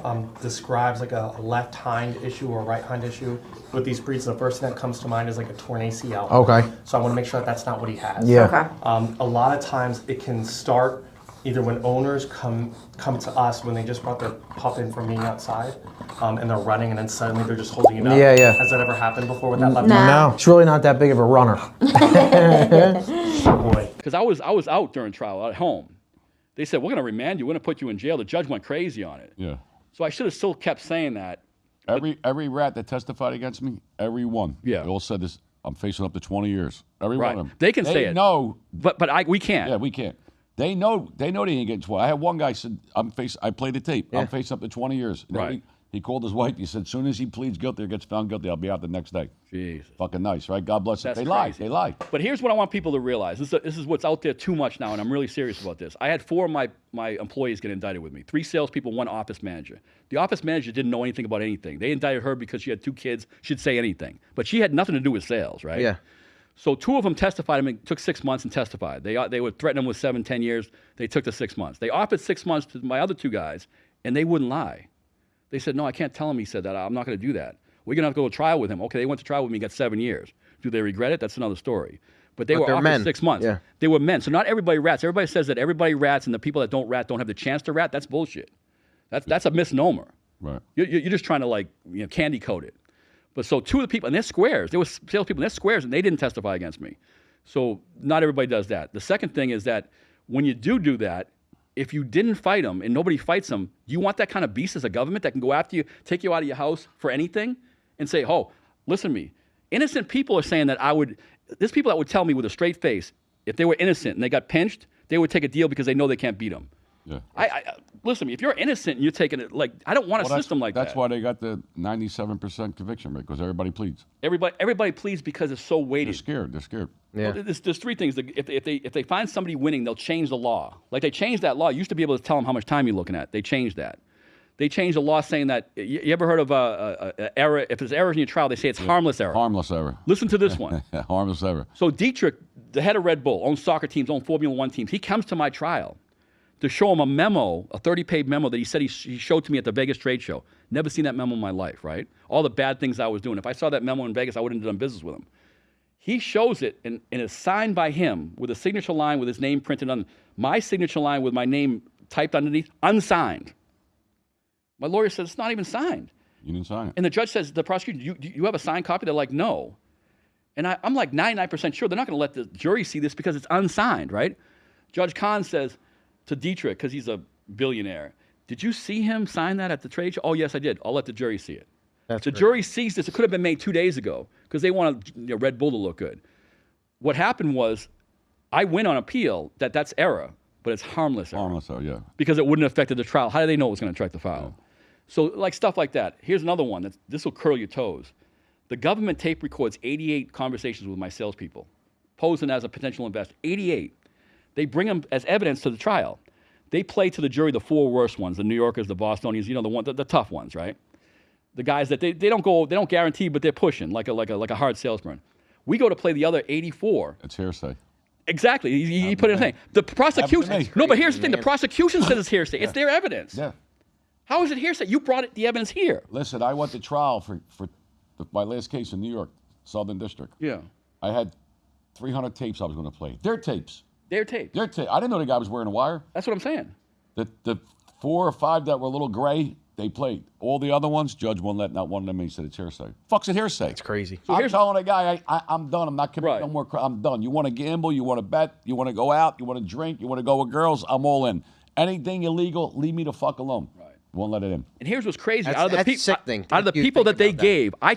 describes like a left hind issue or a right hind issue with these breeds, the first thing that comes to mind is like a torn ACL.
Okay.
So I want to make sure that that's not what he has.
Yeah.
Okay.
A lot of times it can start either when owners come to us when they just brought their pup in from being outside and they're running and then suddenly they're just holding it up.
Yeah, yeah.
Has that ever happened before with that left
No.
hind?
No, he's really not that big of a runner.
Oh boy.
Because I was out during trial at home. They said, we're going to remand you. We're going to put you in jail. The judge went crazy on it.
Yeah.
So I should have still kept saying that.
Every rat that testified against me, every one.
Yeah.
They all said this. I'm facing up to 20 years. Every
Right.
one of them.
They can say it.
No.
But we can't.
Yeah, we can't. They know they ain't getting 20. I had one guy said, I played the tape. I'm facing up to 20 years.
Right.
He called his wife. He said, as soon as he pleads guilty or gets found guilty, I'll be out the next day.
Jesus.
Fucking nice, right? God bless them.
That's
They lie.
crazy.
They lie.
But here's what I want people to realize. This is what's out there too much now, and I'm really serious about this. I had 4 of my employees get indicted with me. 3 salespeople, 1 office manager. The office manager didn't know anything about anything. They indicted her because she had 2 kids. She'd say anything. But she had nothing to do with sales, right?
Yeah.
So 2 of them testified. I mean, took 6 months and testified. They would threaten them with 7, 10 years. They took the 6 months. They offered 6 months to my other 2 guys, and they wouldn't lie. They said, no, I can't tell him he said that. I'm not going to do that. We're going to have to go to trial with him. Okay, they went to trial with me, got 7 years. Do they regret it? That's another story. But they were
they're
offered
men.
6 months.
Yeah.
They were men. So not everybody rats. Everybody says that everybody rats and the people that don't rat don't have the chance to rat. That's bullshit. That's a misnomer.
Right.
You're just trying to candy coat it. But so 2 of the people, and they're squares. There were salespeople, and they're squares, and they didn't testify against me. So not everybody does that. The second thing is that when you do that, if you didn't fight them and nobody fights them, you want that kind of beast as a government that can go after you, take you out of your house for anything, and say, oh, listen to me. Innocent people are saying that there's people that would tell me with a straight face, if they were innocent and they got pinched, they would take a deal because they know they can't beat them.
Yeah.
Listen to me. If you're innocent and you're taking it, I don't want a system like that.
That's why they got the 97% conviction rate, because everybody pleads.
Everybody pleads because it's so weighted.
They're scared.
Yeah.
Well, there's 3 things. If they find somebody winning, they'll change the law. Like they changed that law. You used to be able to tell them how much time you're looking at. They changed that. They changed the law saying that, you ever heard of error? If there's errors in your trial, they say it's harmless error.
Harmless error.
Listen to this one.
Harmless error.
So Dietrich, the head of Red Bull, owns soccer teams, owns Formula 1 teams. He comes to my trial to show him a memo, a 30-page memo that he said he showed to me at the Vegas trade show. Never seen that memo in my life, right? All the bad things I was doing. If I saw that memo in Vegas, I wouldn't have done business with him. He shows it, and it's signed by him with a signature line with his name printed on, my signature line with my name typed underneath, unsigned. My lawyer says, it's not even signed.
You didn't sign it.
And the judge says, the prosecutor, do you have a signed copy? They're like, no. And I'm like 99% sure they're not going to let the jury see this because it's unsigned, right? Judge Kahn says to Dietrich, because he's a billionaire, did you see him sign that at the trade show? Oh, yes, I did. I'll let the jury see it. The jury sees this. It could have been made 2 days ago because they wanted Red Bull to look good. What happened was I win on appeal that's error, but it's harmless error.
Harmless error, yeah.
Because it wouldn't have affected the trial. How do they know it was going to affect the file? Yeah. So like stuff like that. Here's another one. This will curl your toes. The government tape records 88 conversations with my salespeople, posing as a potential investor. 88. They bring them as evidence to the trial. They play to the jury the 4 worst ones, the New Yorkers, the Bostonians, the tough ones, right? The guys that they don't guarantee, but they're pushing like a hard salesman. We go to play the other 84.
It's hearsay.
Exactly. He put it in a thing. The prosecution. No, but here's the thing. The prosecution says it's hearsay. It's their evidence.
Yeah.
How is it hearsay? You brought the evidence here.
Listen, I went to trial for my last case in New York, Southern District.
Yeah.
I had 300 tapes I was going to play. Their tapes.
Their tapes.
I didn't know the guy was wearing a wire.
That's what I'm saying.
The 4 or 5 that were a little gray, they played. All the other ones, judge won't let not one of them in. He said it's hearsay. Fuck's it hearsay?
It's crazy.
So
I'm telling a guy, I'm done. I'm not committing no more. I'm done. You want to gamble? You want to bet? You want to go out? You want to drink? You want to go with girls? I'm all in. Anything illegal, leave me the fuck alone. Right. Won't let it in.
And here's what's crazy.
That's
out of the people that they gave, I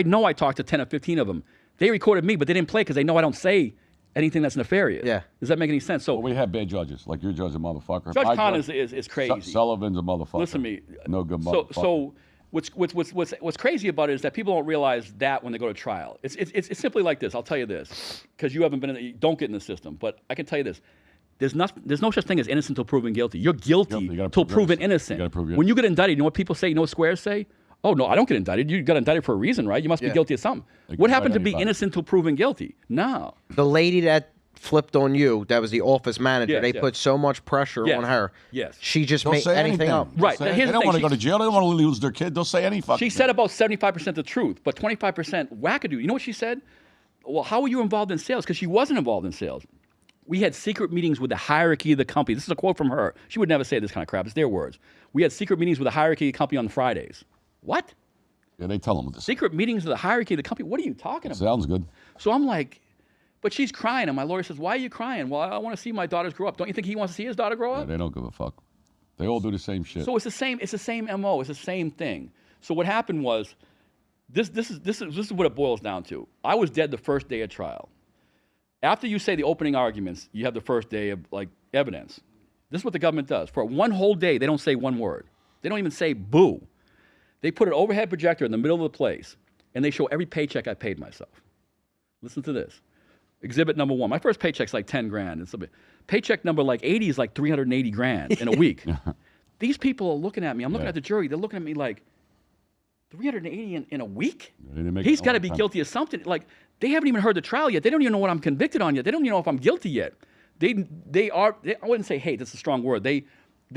know I talked to 10 or 15 of them. They recorded me, but they didn't play because they know I don't say anything that's nefarious.
Yeah.
Does that make any sense? So
we have bad judges. Like your judge's a motherfucker.
Judge Kahn is crazy.
Sullivan's a motherfucker.
Listen to me.
No good motherfucker.
So what's crazy about it is that people don't realize that when they go to trial. It's simply like this. I'll tell you this, because you don't get in the system. But I can tell you this. There's no such thing as innocent till proven guilty. You're guilty till proven innocent. When you get indicted, you know what people say? You know what squares say? Oh, no, I don't get indicted. You got indicted for a reason, right? You must be guilty of something. What happened to be innocent till proven guilty? No.
The lady that flipped on you, that was the office manager, they put so much pressure on her.
Yes.
She just made anything up.
Right.
They don't want to go to jail. They don't want to lose their kid. They'll say any fucking
thing. She said about 75% the truth, but 25% wackadoo. You know what she said? Well, how were you involved in sales? Because she wasn't involved in sales. We had secret meetings with the hierarchy of the company. This is a quote from her. She would never say this kind of crap. It's their words. We had secret meetings with the hierarchy of the company on Fridays. What?
Yeah, they tell them this.
Secret meetings with the hierarchy of the company? What are you talking about?
Sounds good.
So I'm like, but she's crying, and my lawyer says, why are you crying? Well, I want to see my daughters grow up. Don't you think he wants to see his daughter grow up?
Yeah, they don't give a fuck. They all do the same shit.
So it's the same MO. It's the same thing. So what happened was, this is what it boils down to. I was dead the first day of trial. After you say the opening arguments, you have the first day of evidence. This is what the government does. For one whole day, they don't say one word. They don't even say boo. They put an overhead projector in the middle of the place, and they show every paycheck I paid myself. Listen to this. Exhibit number 1. My first paycheck's like 10 grand. Paycheck number like 80 is like 380 grand in a week. These people are looking at me. I'm looking at the jury. They're looking at me like, 380 in a week? He's got to be guilty of something. Like, they haven't even heard the trial yet. They don't even know what I'm convicted on yet. They don't even know if I'm guilty yet. I wouldn't say hate. That's a strong word. They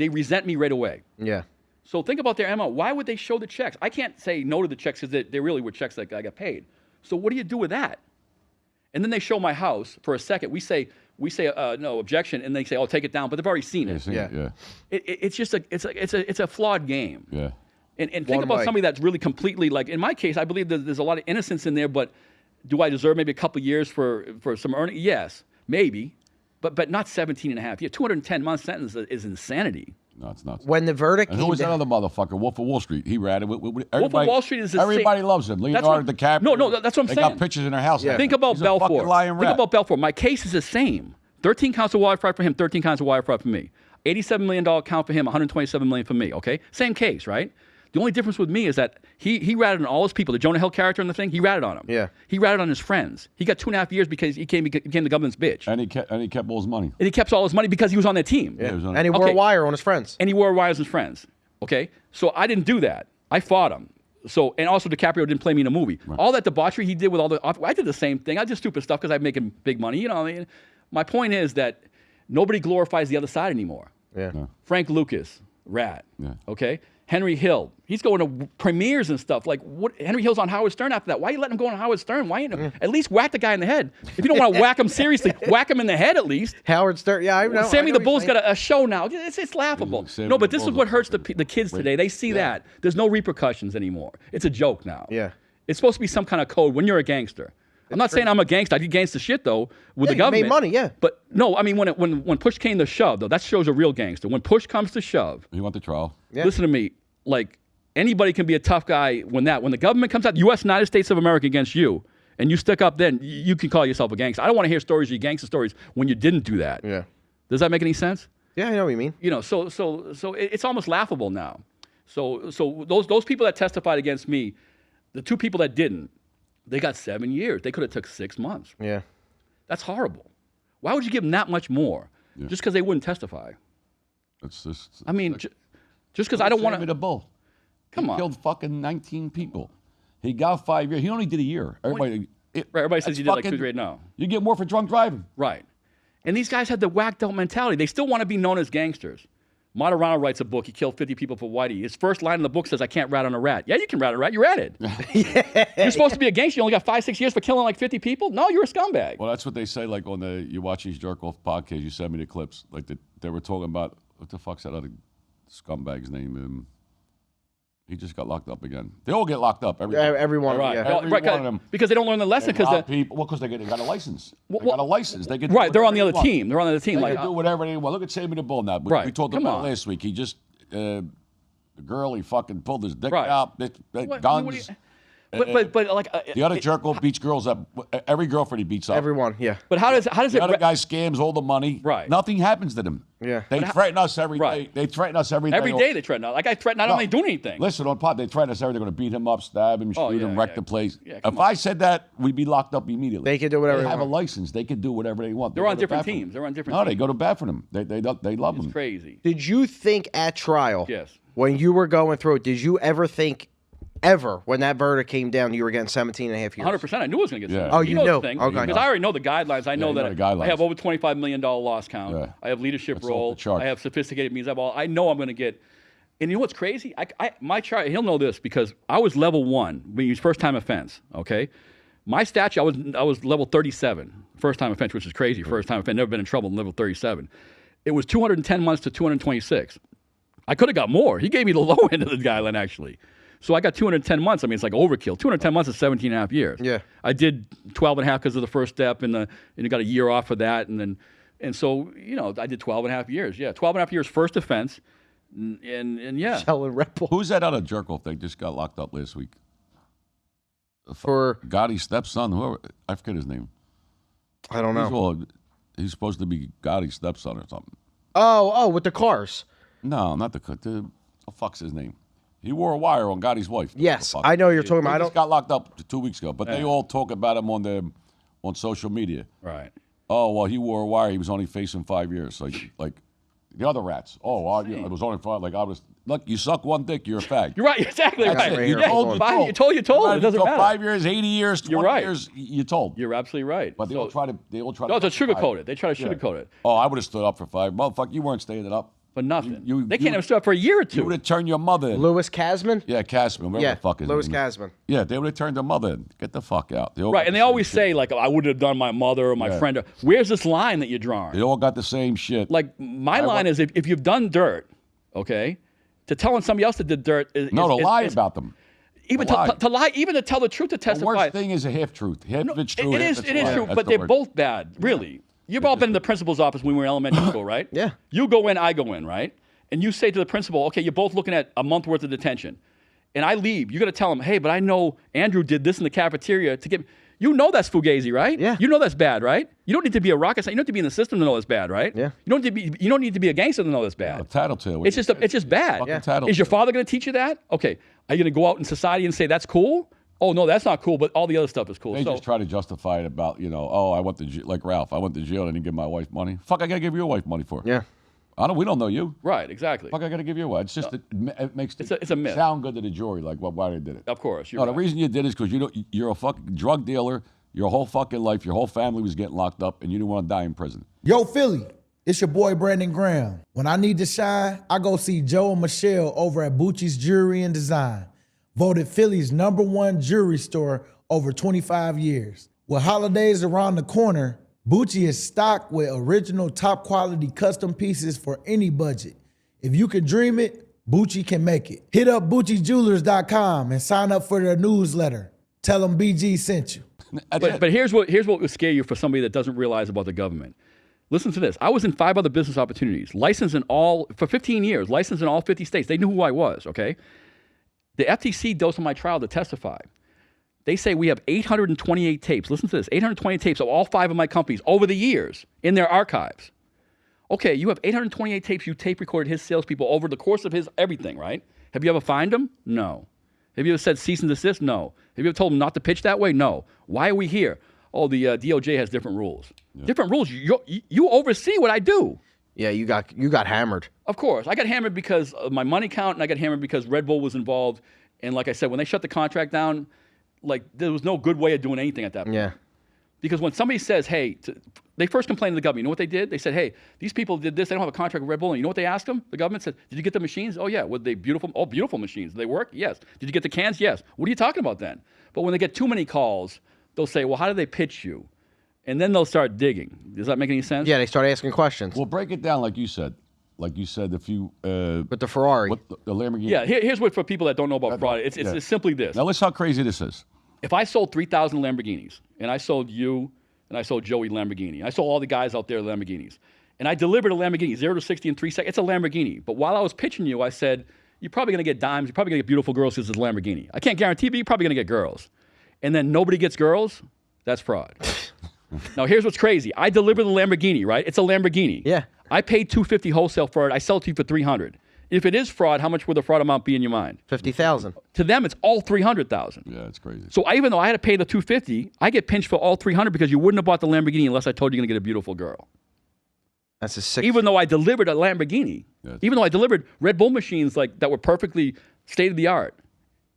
resent me right away.
Yeah.
So think about their MO. Why would they show the checks? I can't say no to the checks because they really were checks that I got paid. So what do you do with that? And then they show my house for a second. We say no objection, and they say, oh, take it down. But they've already seen it.
Yeah.
It's just it's a flawed game.
Yeah.
And think about somebody that's really completely, like, in my case, I believe there's a lot of innocence in there, but do I deserve maybe a couple years for some earning? Yes, maybe, but not 17 and a half years. 210-month sentence is insanity.
No, it's not.
When the verdict
And who
came
was that
down,
other motherfucker? Wolf of Wall Street. He ratted with
Wolf of Wall Street is the
everybody
same.
loves him.
That's
Leonardo
what-
DiCaprio.
No, that's what I'm
they
saying.
got pictures in their house.
Yeah.
Think about
He's a fucking
Belfour.
lying
Think
rat.
about Belfour. My case is the same. 13 counts of wire fraud for him, 13 counts of wire fraud for me. $87 million count for him, $127 million for me, okay? Same case, right? The only difference with me is that he ratted on all his people. The Jonah Hill character in the thing, he ratted on him.
Yeah.
He ratted on his friends. He got 2.5 years because he became the government's bitch.
And he kept all his money.
And he kept all his money because he was on their team.
Yeah, he was on-
and he wore a
Okay.
wire on his friends.
And he wore wires as friends. Okay? So I didn't do that. I fought him. So, and also DiCaprio didn't play me in a movie. Right. All that debauchery he did with all the, I did the same thing. I did stupid stuff because I'm making big money. You know what I mean? My point is that nobody glorifies the other side anymore.
Yeah.
Frank Lucas, rat.
Yeah.
Okay? Henry Hill, he's going to premieres and stuff. Like, what? Henry Hill's on Howard Stern after that. Why are you letting him go on Howard Stern? Why ain't at least whack the guy in the head? If you don't want to whack him seriously, whack him in the head at least.
Howard Stern, yeah, I know.
Sammy
I know
the
what
Bull's
you're
got a show now. It's laughable.
Sammy
No, but
the
this is
Bull's
what
a
hurts the
fucking
kids today. They see that. There's no repercussions anymore. It's a joke now.
Yeah.
It's supposed to be some kind of code when you're a gangster. I'm not saying I'm a gangster. I did gangster shit, though, with the
you made
government.
money, yeah.
But no, I mean, when push came to shove, though, that shows a real gangster. When push comes to shove,
He went to trial.
Yeah.
listen to me, like, anybody can be a tough guy when the government comes out, U.S. United States of America against you, and you stick up, then you can call yourself a gangster. I don't want to hear stories of your gangster stories when you didn't do that.
Yeah.
Does that make any sense?
Yeah, I know what you mean.
You know, so it's almost laughable now. So those people that testified against me, the two people that didn't, they got 7 years. They could have took 6 months.
Yeah.
That's horrible. Why would you give them that much more just because they wouldn't testify?
It's just.
I mean, just because I don't want
Sammy
to.
the Bull.
Come
He
on.
killed fucking 19 people. He got 5 years. He only did a year. Everybody.
Right, everybody says
that's
you did like
fucking-
2 grade now.
You get more for drunk driving.
Right. And these guys had the whacked out mentality. They still want to be known as gangsters. Moderano writes a book. He killed 50 people for Whitey. His first line in the book says, I can't rat on a rat. Yeah, you can rat on a rat. You ratted. You're supposed to be a gangster. You only got 5-6 years for killing like 50 people? No, you're a scumbag.
Well, that's what they say. Like you watch these jerk off podcasts. You send me the clips. Like they were talking about what the fuck's that other scumbag's name? He just got locked up again. They all get locked up.
Everyone,
Right.
yeah.
Every
Right,
one of them.
because they don't learn the lesson.
They rob
Because
people. Well, because they got a license. They
Well,
got a license. They can do
right, they're on the
whatever
other
they want.
team. They're on the other team.
They
Like,
can do whatever they want. Look at Sammy the Bull now. We
Right.
talked
Come
about
on.
it last week. He just the girl. He fucking pulled his dick
Right.
out.
what-
Guns.
what do you- but like
The other jerk off beats girls up. Every girlfriend he beats up.
Everyone, yeah.
But how does
The
it?
other guy scams all the money.
Right.
Nothing happens to them.
Yeah.
They threaten us every day.
Right.
They threaten us every day.
Every day they threaten. Like I threaten. I don't do anything.
Listen, on pod, they threaten us every day. They're going to beat him up, stab him, shoot
Oh, yeah,
him, wreck
yeah.
the place.
Yeah,
If
come
I said that, we'd be locked up immediately.
They can do whatever
They
they
have a
want.
license. They can do whatever they want. They
They're
go
on
to
different
bat for them.
teams. They're on different
No,
teams.
they go to bat for them. They love them.
It's crazy.
Did you think at trial,
Yes.
when you were going through it, did you ever think, when that verdict came down, you were getting 17 and a half years?
100%. I knew I was going to get
Yeah.
sued.
Oh,
He
you
knows
knew.
the thing.
Okay.
Because I already know the guidelines. I know
you know
that
the guidelines.
I have over $25 million loss count.
Yeah.
I have leadership
That's off
role.
the chart.
I have sophisticated means. I know I'm going to get. And you know what's crazy? My chart. He'll know this because I was level 1 when he was first time offense. Okay, my statute I was level 37 first time offense, which is crazy. First time offense, never been in trouble. Level 37. It was 210 months to 226. I could have got more. He gave me the low end of the guideline actually. So I got 210 months. I mean, it's like overkill. 210 months is 17 and a half years.
Yeah.
I did 12 and a half because of the first step, and you got a year off for that, and so I did 12 and a half years. Yeah, 12 and a half years first offense, and yeah.
Selling Red Bull
Who's that other jerk off that just got locked up last week?
for,
Gotti's stepson. Whoever, I forget his name.
I don't know.
He's supposed to be Gotti's stepson or something.
Oh, with the cars.
No, not the what the fuck's his name? He wore a wire on Gotti's wife.
Yes,
Motherfucker.
I know you're talking about.
He
I
just
don't.
got locked up 2 weeks ago, but they all talk about him on social media.
Right.
Oh, well, he wore a wire. He was only facing 5 years. Like the other rats. Oh, well, it was only 5. Like I was. Look, you suck one dick, you're a fag.
You're right. Exactly
That's
right.
it.
You
Yeah,
told.
You told. It doesn't matter.
5 years, 80 years, 20
You're right.
years. You told.
You're absolutely right.
But they all try to.
No, it's a sugarcoat it. They try to sugarcoat it.
Oh, I would have stood up for 5. Motherfucker, you weren't standing up.
But nothing.
You-
they
you-
can't even stop for a year or
You
two.
would have turned your mother in.
Louis Casman.
Yeah, Casman. Whatever
Yeah,
the fuck his
Louis
name is.
Casman.
Yeah, they would have turned their mother in. Get the fuck out. All
Right,
got
and
the
they always
same shit.
say, like, I wouldn't have done my mother or my friend. Where's this line that you're drawing?
They all got the same shit.
Like, my line is if you've done dirt, okay, to telling somebody else that did dirt is...
no, to lie
is-
about them.
Even
to lie.
to lie, even to tell the truth, to
The
testify.
worst thing is a half truth. Half it's true.
It
half
is
it's
it is
lie.
true,
That's
but
the
they're
word.
both bad, really. You've all been in the principal's office when we were in elementary school, right?
Yeah.
You go in, I go in, right? And you say to the principal, okay, you're both looking at a month worth of detention. And I leave. You got to tell him, hey, but I know Andrew did this in the cafeteria to get... You know that's fugazi, right?
Yeah.
You know that's bad, right? You don't need to be a rocket scientist. You don't need to be in the system to know that's bad, right?
Yeah.
You don't need to be a gangster to know that's bad.
A tattletale.
It's just bad.
Fucking tattletale.
Is your father going to teach you that? Okay. Are you going to go out in society and say that's cool? Oh no, that's not cool. But all the other stuff is cool.
They
So
just try to justify it about, oh, I went to jail, like Ralph. I went to jail and didn't give my wife money. Fuck, I gotta give your wife money for.
Yeah.
We don't know you.
right, exactly.
Fuck, I gotta give your wife. It's just it makes
It's a myth.
sound good to the jury, like why they did it.
Of course, you're
No, the
right.
reason you did it is because you're a fucking drug dealer. Your whole fucking life, your whole family was getting locked up, and you didn't want to die in prison.
Yo, Philly, it's your boy Brandon Graham. When I need to shine, I go see Joe and Michelle over at Bucci's Jewelry and Design. Voted Philly's #1 jewelry store over 25 years. With holidays around the corner, Bucci is stocked with original top quality custom pieces for any budget. If you can dream it, Bucci can make it. Hit up BucciJewelers.com and sign up for their newsletter. Tell them BG sent you.
But here's what would scare you for somebody that doesn't realize about the government. Listen to this. I was in 5 other business opportunities, licensed in all, for 15 years, licensed in all 50 states. They knew who I was, okay? The FTC goes to my trial to testify. They say we have 828 tapes. Listen to this, 828 tapes of all 5 of my companies over the years in their archives. Okay, you have 828 tapes you tape recorded his salespeople over the course of his everything, right? Have you ever fined him? No. Have you ever said cease and desist? No. Have you ever told him not to pitch that way? No. Why are we here? Oh, the DOJ has different rules. Yeah. Different rules. You oversee what I do.
Yeah, you got hammered.
Of course. I got hammered because of my money count, and I got hammered because Red Bull was involved. And like I said, when they shut the contract down, like there was no good way of doing anything at that point.
Yeah.
Because when somebody says, hey, they first complained to the government. You know what they did? They said, hey, these people did this. They don't have a contract with Red Bull. And you know what they asked them? The government said, did you get the machines? Oh, yeah. Were they beautiful? Oh, beautiful machines. Did they work? Yes. Did you get the cans? Yes. What are you talking about then? But when they get too many calls, they'll say, well, how did they pitch you? And then they'll start digging. Does that make any sense?
Yeah, they start asking questions.
Well, break it down like you said. Like you said, if you...
With the Ferrari.
What the Lamborghini.
Yeah, here's what for people that don't know about fraud. It's simply this.
Now, listen how crazy this is.
If I sold 3,000 Lamborghinis, and I sold you, and I sold Joey Lamborghini, I sold all the guys out there Lamborghinis, and I delivered a Lamborghini, 0 to 60 in 3 seconds, it's a Lamborghini. But while I was pitching you, I said, you're probably going to get dimes, you're probably going to get beautiful girls because it's a Lamborghini. I can't guarantee, but you're probably going to get girls. And then nobody gets girls, that's fraud. Now, here's what's crazy. I deliver the Lamborghini, right? It's a Lamborghini.
Yeah.
I paid $250 wholesale for it. I sell it to you for $300. If it is fraud, how much would the fraud amount be in your mind?
50,000.
To them, it's all $300,000.
Yeah, it's crazy.
So even though I had to pay the $250, I get pinched for all $300 because you wouldn't have bought the Lamborghini unless I told you you're gonna get a beautiful girl.
That's a sick.
Even though I delivered a Lamborghini, even though I delivered Red Bull machines like that were perfectly state of the art,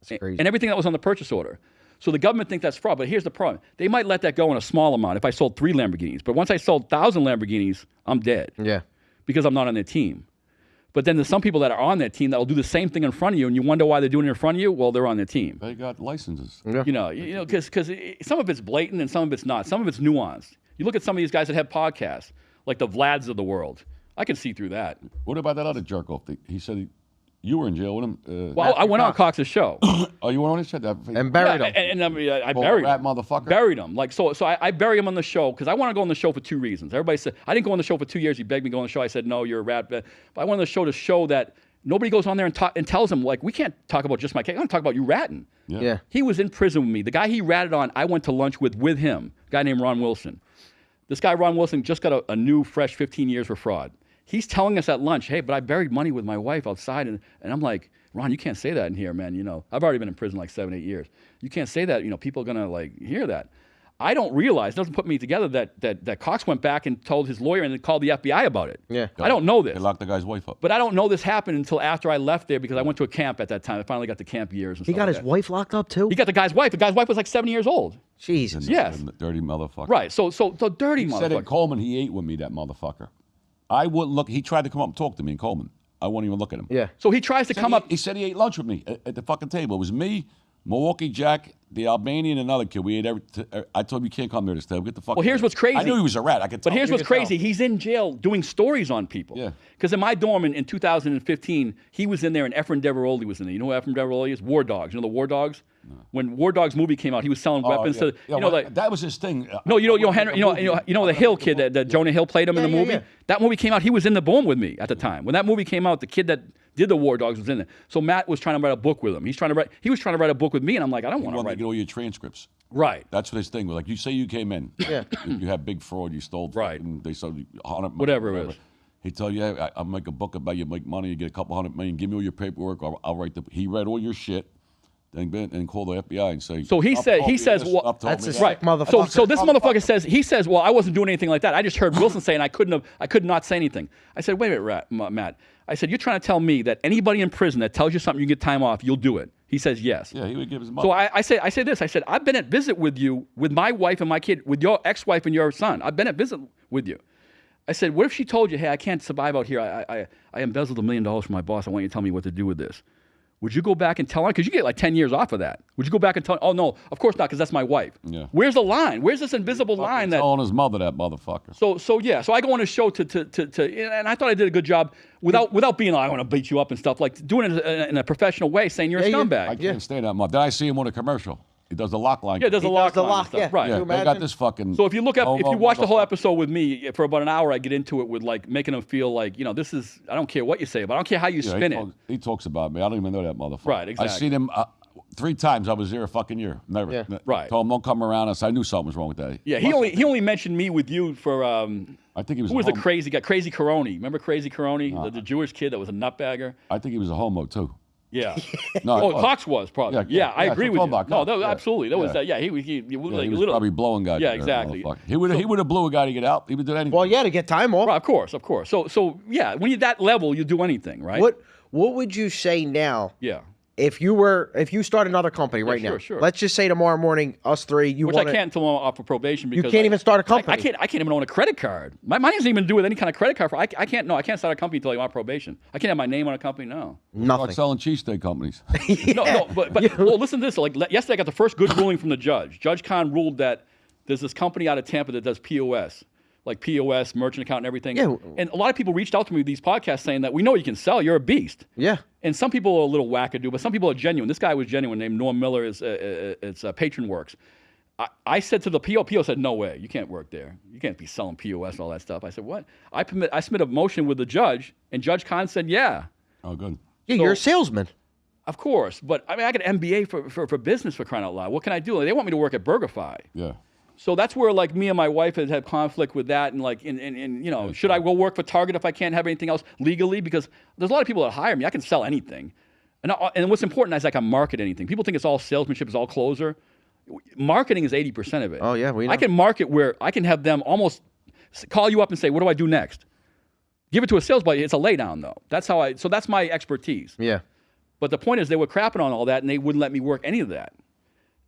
crazy.
and everything that was on the purchase order. So the government thinks that's fraud, but here's the problem: they might let that go in a small amount if I sold 3 Lamborghinis, but once I sold 1,000 Lamborghinis, I'm dead.
Yeah.
Because I'm not on their team. But then there's some people that are on their team that will do the same thing in front of you, and you wonder why they're doing it in front of you. Well, they're on their team.
They got licenses.
Yeah.
You know, because some of it's blatant and some of it's not. Some of it's nuanced. You look at some of these guys that have podcasts, like the Vlads of the world. I can see through that.
What about that other jerk off? He said you were in jail with him.
Well, I went on Cox's show.
Oh, you went on his show?
And buried him.
And I mean, I
Bull
buried
rat
him.
motherfucker.
Buried him. Like so I bury him on the show because I want to go on the show for 2 reasons. Everybody said I didn't go on the show for 2 years. He begged me to go on the show. I said no, you're a rat. But I went on the show to show that nobody goes on there and tells him like we can't talk about just my case. I'm gonna talk about you ratting.
Yeah.
He was in prison with me. The guy he ratted on, I went to lunch with him. A guy named Ron Wilson. This guy Ron Wilson just got a new fresh 15 years for fraud. He's telling us at lunch, hey, but I buried money with my wife outside, and I'm like, Ron, you can't say that in here, man. You know, I've already been in prison like 7, 8 years. You can't say that. You know, people are gonna like hear that. I don't realize, it doesn't put me together that Cox went back and told his lawyer and then called the FBI about it.
Yeah.
I don't know this.
They locked the guy's wife up.
But I don't know this happened until after I left there because I went to a camp at that time. I finally got the camp years and
He
stuff
got
like
his
that.
wife locked up too?
He got the guy's wife. The guy's wife was like 7 years old.
Jesus.
Yes.
Dirty motherfucker.
Right. So dirty
He said in
motherfucker.
Coleman he ate with me, that motherfucker. I wouldn't look. He tried to come up and talk to me in Coleman. I wouldn't even look at him.
Yeah.
So he tries to come up.
He said he ate lunch with me at the fucking table. It was me, Milwaukee Jack, the Albanian, and another kid. We ate I told him you can't come here this table. Get the fuck.
Well, here's
out.
what's crazy.
I knew he was a rat. I could tell.
But here's what's crazy. He's in jail doing stories on people.
Yeah.
Because in my dorm in 2015, he was in there and Efren Deveroli was in there. You know who Efren Deveroli is? War Dogs. You know the War Dogs? No. When War Dogs movie came out, he was selling weapons to, like.
That was his thing.
No, you know Henry, you know the Hill kid that Jonah Hill played him in the movie?
yeah.
That movie came out, he was in the dorm with me at the time. When that movie came out, the kid that did the War Dogs was in there. So Matt was trying to write a book with him. He was trying to write a book with me, and I'm like, I don't
He
want to
wanted to
write
get all your transcripts.
Right.
That's what his thing was. Like, you say you came in.
Yeah.
You had big fraud. You stole.
Right.
And they sold you 100 million.
Whatever it is.
He'd tell you, hey, I'll make a book about you, make money, you get a couple $100 million, give me all your paperwork, I'll write the. He read all your shit, then call the FBI and say.
So he says, well,
That's a
right.
sick motherfucker.
So this motherfucker says, well, I wasn't doing anything like that. I just heard Wilson saying I could not say anything. I said, wait a minute, Matt. I said, you're trying to tell me that anybody in prison that tells you something you get time off, you'll do it. He says yes.
Yeah, he would give his money.
So I say this. I said, I've been at visit with you, with my wife and my kid, with your ex-wife and your son. I've been at visit with you. I said, what if she told you, hey, I can't survive out here. I embezzled $1 million from my boss. I want you to tell me what to do with this. Would you go back and tell her? Because you get like 10 years off of that. Would you go back and tell her? Oh, no, of course not, because that's my wife.
Yeah.
Where's the line? Where's this invisible line that...
telling his mother, that motherfucker.
So I go on a show and I thought I did a good job without being like, I want to beat you up and stuff, like doing it in a professional way, saying you're a scumbag.
I can't stand that mother. Then I see him on a commercial. He does the lock line.
Yeah, there's a lock line and stuff.
yeah.
Right.
Yeah, they got this fucking.
So if you watch the whole
motherfucker.
episode with me for about an hour, I get into it with like making them feel like, this is, I don't care what you say, but I don't care how you
Yeah,
spin it.
He talks about me. I don't even know that motherfucker.
Right,
I
exactly.
seen him 3 times. I was there a fucking year. Never.
Yeah.
Right.
Told him don't come around us. I knew something was wrong with that.
Yeah, he only mentioned me with you for
I think he was.
who was the
homo.
crazy guy? Crazy Caroni. Remember Crazy Caroni, the Jewish kid that was a nutbagger?
I think he was a homo too.
Yeah.
No,
Cox was probably.
Yeah,
I agree with you.
about
No,
Cox, yeah.
absolutely. That was
Yeah.
that. Yeah, he was
Yeah,
like
he was
little.
probably blowing guys.
Yeah,
there,
exactly.
motherfucker. He would have blew a guy to get out. He would do anything.
Well, yeah, to get time off.
Right, of course. So yeah, when you're that level, you do anything, right?
What would you say now
Yeah.
if you start another company right now?
sure.
Let's just say tomorrow morning, us three,
Which I can't until I'm off for probation because
can't even start a company.
I can't even own a credit card. My money doesn't even do with any kind of credit card. I can't start a company until I'm on probation. I can't have my name on a company. No.
Start
nothing.
selling cheesesteak companies.
No, but well, listen to this. Like yesterday, I got the first good ruling from the judge. Judge Khan ruled that there's this company out of Tampa that does POS, like POS, merchant account, and everything.
Yeah.
And a lot of people reached out to me with these podcasts saying that we know you can sell. You're a beast.
Yeah.
And some people are a little wackadoo, but some people are genuine. This guy was genuine, named Norm Miller. It's Patron Works. I said to the PO said, no way, you can't work there. You can't be selling POS and all that stuff. I said, what? I submit a motion with the judge, and Judge Khan said, yeah,
Oh, good.
Yeah, you're a salesman.
of course. But I mean, I got an MBA for business, for crying out loud. What can I do? They want me to work at BurgerFi.
Yeah.
So that's where like me and my wife had conflict with that, and like should I go work for Target if I can't have anything else legally? Because there's a lot of people that hire me. I can sell anything, and what's important is I can market anything. People think it's all salesmanship, it's all closer. Marketing is 80% of it.
Oh, yeah, we know.
I can market where I can have them almost call you up and say, "What do I do next?" Give it to a sales buddy. It's a laydown though. So that's my expertise.
Yeah.
But the point is, they were crapping on all that, and they wouldn't let me work any of that.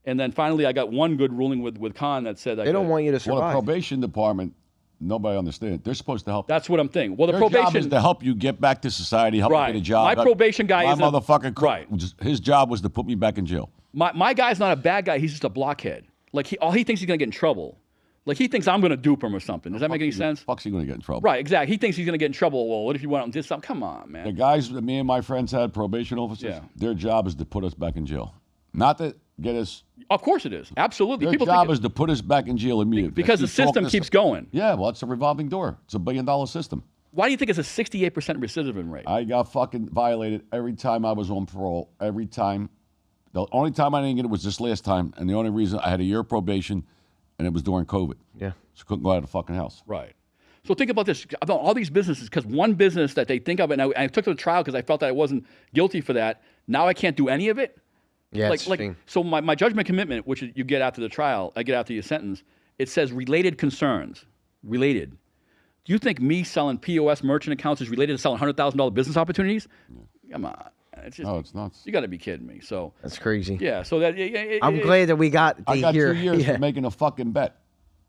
And then finally, I got one good ruling with Khan that said
They don't want you to
Well, the
survive.
probation department, nobody understands. They're supposed to help.
That's what I'm thinking. Well, the
Their job is
probation.
to help you get back to society, help
Right.
you get a job.
My probation guy
my
isn't-
motherfucker.
Right.
His job was to put me back in jail.
My guy's not a bad guy. He's just a blockhead. Like all he thinks he's gonna get in trouble. Like he thinks I'm gonna dupe him or something. Does that make any sense?
Fuck's he gonna get in trouble?
Right. Exactly. He thinks he's gonna get in trouble. Well, what if you went out and did something? Come on,
The
man.
guys that me and my friends had, probation officers,
Yeah.
their job is to put us back in jail. Not to get us.
Of course it is. Absolutely.
Their
People
job
think
is to put us back in jail immediately.
because the
Keep talking
system
us-
keeps going.
Yeah, well, it's a revolving door. It's $1 billion system.
Why do you think it's a 68% recidivism rate?
I got fucking violated every time I was on parole. Every time. The only time I didn't get it was this last time, and the only reason I had a year of probation, and it was during COVID.
Yeah.
So couldn't go out of the fucking house.
Right. So think about this. About all these businesses, because one business that they think of it, and I took to the trial because I felt that I wasn't guilty for that. Now I can't do any of it.
Yeah,
So my judgment commitment, which you get after the trial, I get after your sentence, it says related concerns. Related. Do you think me selling POS merchant accounts is related to selling $100,000 business opportunities? Come on. It's just,
No, it's not.
You got to be kidding me. So
That's crazy.
yeah. So that
I'm glad that we got to
I got
hear.
2 years for making a fucking bet.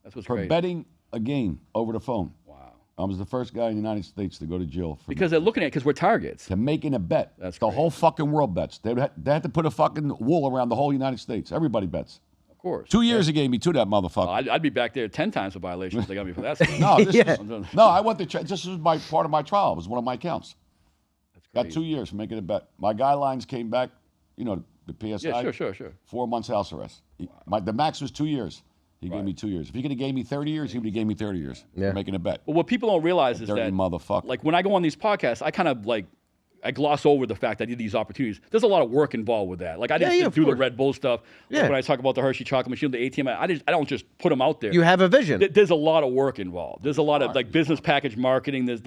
That's what's
For
great.
betting a game over the phone.
Wow.
I was the first guy in the United States to go to jail for
Because they're looking at it because we're targets.
to making a bet.
That's
the
great.
whole fucking world bets. They had to put a fucking wool around the whole United States. Everybody bets.
Of course.
2 years he gave me to that motherfucker.
I'd be back there 10 times for violations. They got me for that. Stuff.
No, this
Yeah.
is, no, I went to this was part of my trial. It was one of my counts. Got
crazy.
2 years for making a bet. My guidelines came back, the PSI.
Yeah, sure.
4 months house arrest. The max was 2 years. He gave me 2 years. If he could have gave me 30 years, he would have gave me 30 years.
Yeah.
For making a bet.
But what people don't realize is
Dirty
that,
motherfucker.
like when I go on these podcasts, I kind of I gloss over the fact I did these opportunities. There's a lot of work involved with that. Like I didn't
Yeah,
just
of
do the
course.
Red Bull stuff.
Yeah.
Like when I talk about the Hershey chocolate machine, the ATM, I don't just put them out there.
You have a vision.
There's a lot of work involved. There's a lot of like business package marketing. There's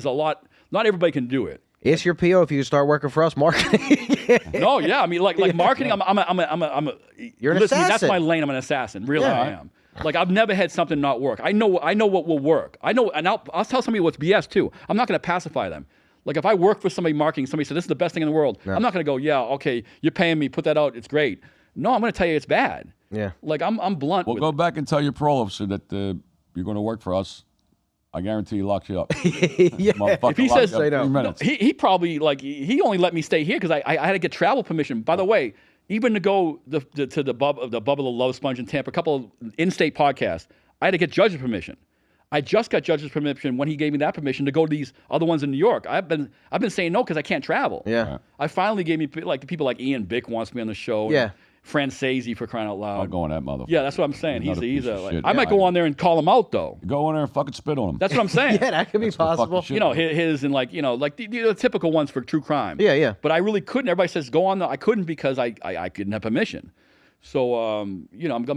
a lot. Not everybody can do it.
Ask your PO if you start working for us, marketing.
No, yeah, I mean, like marketing. I'm a.
You're an
listen, that's
assassin.
my lane. I'm an assassin. Really,
Yeah.
I am. Like I've never had something not work. I know what will work. I know, and I'll tell somebody what's BS too. I'm not going to pacify them. Like if I work for somebody marketing, somebody said this is the best thing in the world. I'm not going to go, yeah, okay, you're paying me, put that out, it's great. No, I'm going to tell you it's bad.
Yeah.
Like I'm blunt.
Well,
with
go
it.
back and tell your parole officer that you're going to work for us. I guarantee he locks you up.
Yeah.
Motherfucker
If he
locks
says-
you up in
Say no.
3 minutes.
He probably he only let me stay here because I had to get travel permission. By the way, even to go to the Bubba the Love Sponge in Tampa, a couple of in-state podcasts, I had to get judge's permission. I just got judge's permission when he gave me that permission to go to these other ones in New York. I've been saying no because I can't travel.
Yeah.
I finally gave me like people like Ian Bick wants me on the show.
Yeah.
Francesi for crying out loud.
I'll go on that motherfucker.
Yeah, that's what I'm saying.
Another
He's
piece
a
of
like,
shit.
I might
Yeah,
go
I-
on there and call him out though.
Go in there and fucking spit on him.
That's what I'm saying.
Yeah, that could be
That's the fucking
possible.
shit.
You know, his and like, like the typical ones for true crime.
Yeah, yeah.
But I really couldn't. Everybody says go on. I couldn't because I couldn't have permission. So, I'm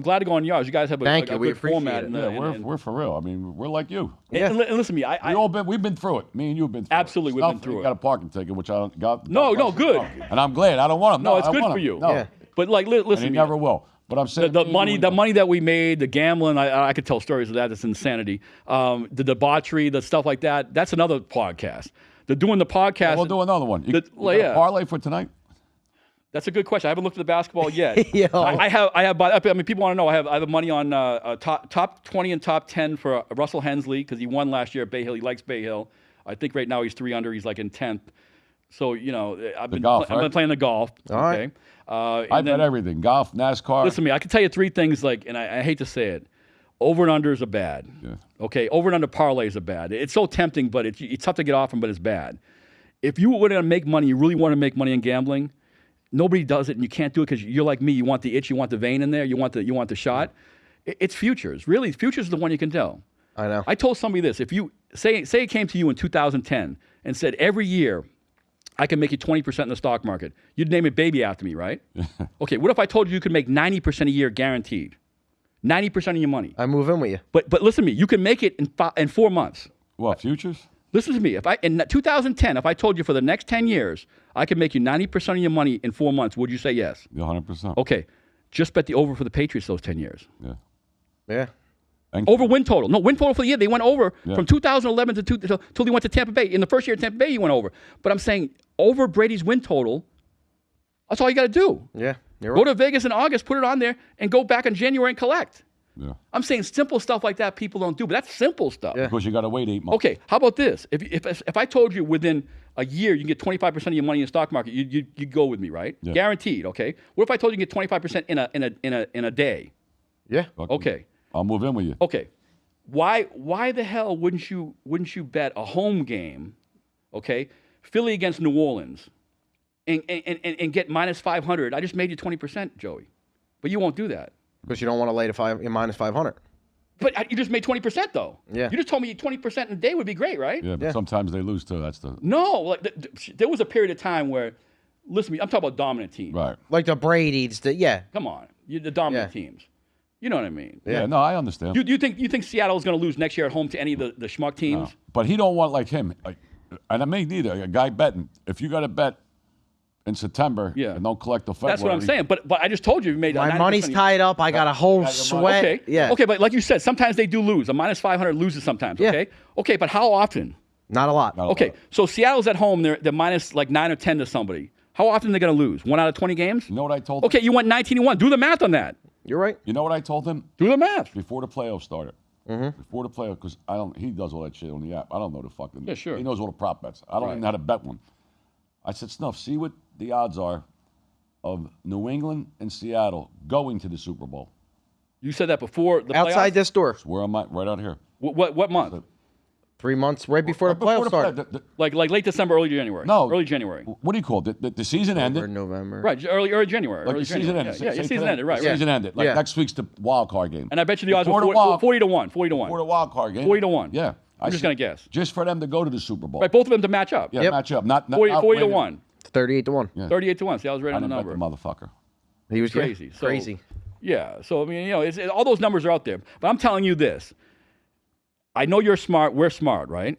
glad to go on yours. You guys have a
Thank you.
good
We appreciate
format.
it.
And,
Yeah,
and-
we're for real. I mean, we're like you.
and listen to me.
We've been through it. Me and you've been through
Absolutely,
it.
we've
Snuff,
been through
you
it.
got a parking ticket, which I don't got.
No, good.
And I'm glad. I don't want him.
No, it's
I
good
want
for
him.
you.
No.
Yeah.
But like, listen
And
to
he
me.
never will. But I'm saying
The money that we made, the gambling, I could tell stories of that. It's insanity. The debauchery, the stuff like that. That's another podcast. They're doing the podcast.
We'll do another one. You
The-
got
yeah.
a parlay for tonight?
That's a good question. I haven't looked at the basketball yet.
Yo.
I have. I mean, people want to know. I have money on top 20 and top 10 for Russell Hensley because he won last year at Bay Hill. He likes Bay Hill. I think right now he's 3 under. He's like in 10th. So I've been
golf,
I've been
right?
playing the golf.
All right.
Okay.
I
And
bet
then,
everything. Golf, NASCAR.
listen to me. I can tell you 3 things. Like, and I hate to say it, over and unders are bad.
Yeah.
Okay, over and under parlays are bad. It's so tempting, but it's tough to get off them. But it's bad. If you were going to make money, you really want to make money in gambling. Nobody does it, and you can't do it because you're like me. You want the itch, you want the vein in there, you want the shot. It's futures. Really, futures is the one you can tell.
I know.
I told somebody this. If you say it came to you in 2010 and said every year I can make you 20% in the stock market, you'd name it baby after me, right? Okay. What if I told you could make 90% a year guaranteed? 90% of your money.
I move in with you.
But listen to me. You can make it in 4 months.
What, futures?
Listen to me. If in 2010, if I told you for the next 10 years I could make you 90% of your money in 4 months, would you say yes?
Yeah, 100%.
Okay. Just bet the over for the Patriots those 10 years.
Yeah.
Yeah.
And
Over win total. No, win total for the year. They went over
Yeah.
from 2011 till they went to Tampa Bay. In the first year at Tampa Bay, he went over. But I'm saying over Brady's win total, that's all you got to do.
Yeah. You're
Go
right.
to Vegas in August, put it on there, and go back in January and collect.
Yeah.
I'm saying simple stuff like that people don't do, but that's simple stuff.
Yeah.
Because you got to wait 8 months.
Okay, how about this? If I told you within a year you can get 25% of your money in the stock market, you'd go with me, right?
Yeah.
Guaranteed. Okay. What if I told you you can get 25% in a day?
Yeah.
Fuck
Okay.
I'll move in with you.
Okay. Why the hell wouldn't you bet a home game, okay, Philly against New Orleans, and get minus 500? I just made you 20%, Joey, but you won't do that.
Because you don't want to lay to minus 500.
But you just made 20% though.
Yeah.
You just told me 20% in a day would be great, right?
Yeah, but
Yeah.
sometimes they lose too. That's the
No, like, there was a period of time where, listen to me, I'm talking about dominant teams.
right.
Like the Brady's. Yeah.
Come on, the dominant teams. You know what I mean?
Yeah, no, I understand.
You think Seattle's going to lose next year at home to any of the schmuck teams?
No. But he don't want like him. And I may neither. A guy betting. If you got to bet in September and don't collect the February.
That's what I'm saying. But I just told you made
My money's tied up. I got a whole sweat.
Okay.
Yeah.
Okay, but like you said, sometimes they do lose. A minus 500 loses sometimes.
Yeah.
Okay. Okay, but how often?
Not a lot.
Okay, so Seattle's at home. They're minus like 9 or 10 to somebody. How often are they going to lose? 1 out of 20 games?
You know what I told him?
Okay, you went 19-1. Do the math on that.
You're right.
You know what I told him?
Do the math.
Before the playoffs started. Before the playoffs, because he does all that shit on the app. I don't know the fucking.
Yeah, sure.
He knows all the prop bets. I don't even know how to bet one. I said, Snuff, see what the odds are of New England and Seattle going to the Super Bowl.
You said that before the
Outside
playoffs?
this door.
Where am I? Right out here.
What month?
3 months right before the playoffs started.
Like late December, early January.
No.
Early January.
What do you call it? The season ended.
Or November.
Right, early January.
Like
early
the season
January.
ended.
Yeah,
Say
season
today,
ended. Right.
the season ended. Like
Yeah.
next week's the wild card game.
And I bet you the odds
Before
were
the wild-
40 to 1. 40 to 1.
Before the wild card game.
40 to 1.
Yeah.
I'm just gonna guess.
Just for them to go to the Super Bowl.
Right, both of them to match up.
Yeah,
Yep.
match up. Not
40 to
outweighing-
1.
38 to 1.
Yeah.
38 to 1. See, I was right
I
on the
didn't bet
number.
the motherfucker.
He was
Crazy. So-
crazy.
Yeah. So I mean, all those numbers are out there. But I'm telling you this. I know you're smart. We're smart, right?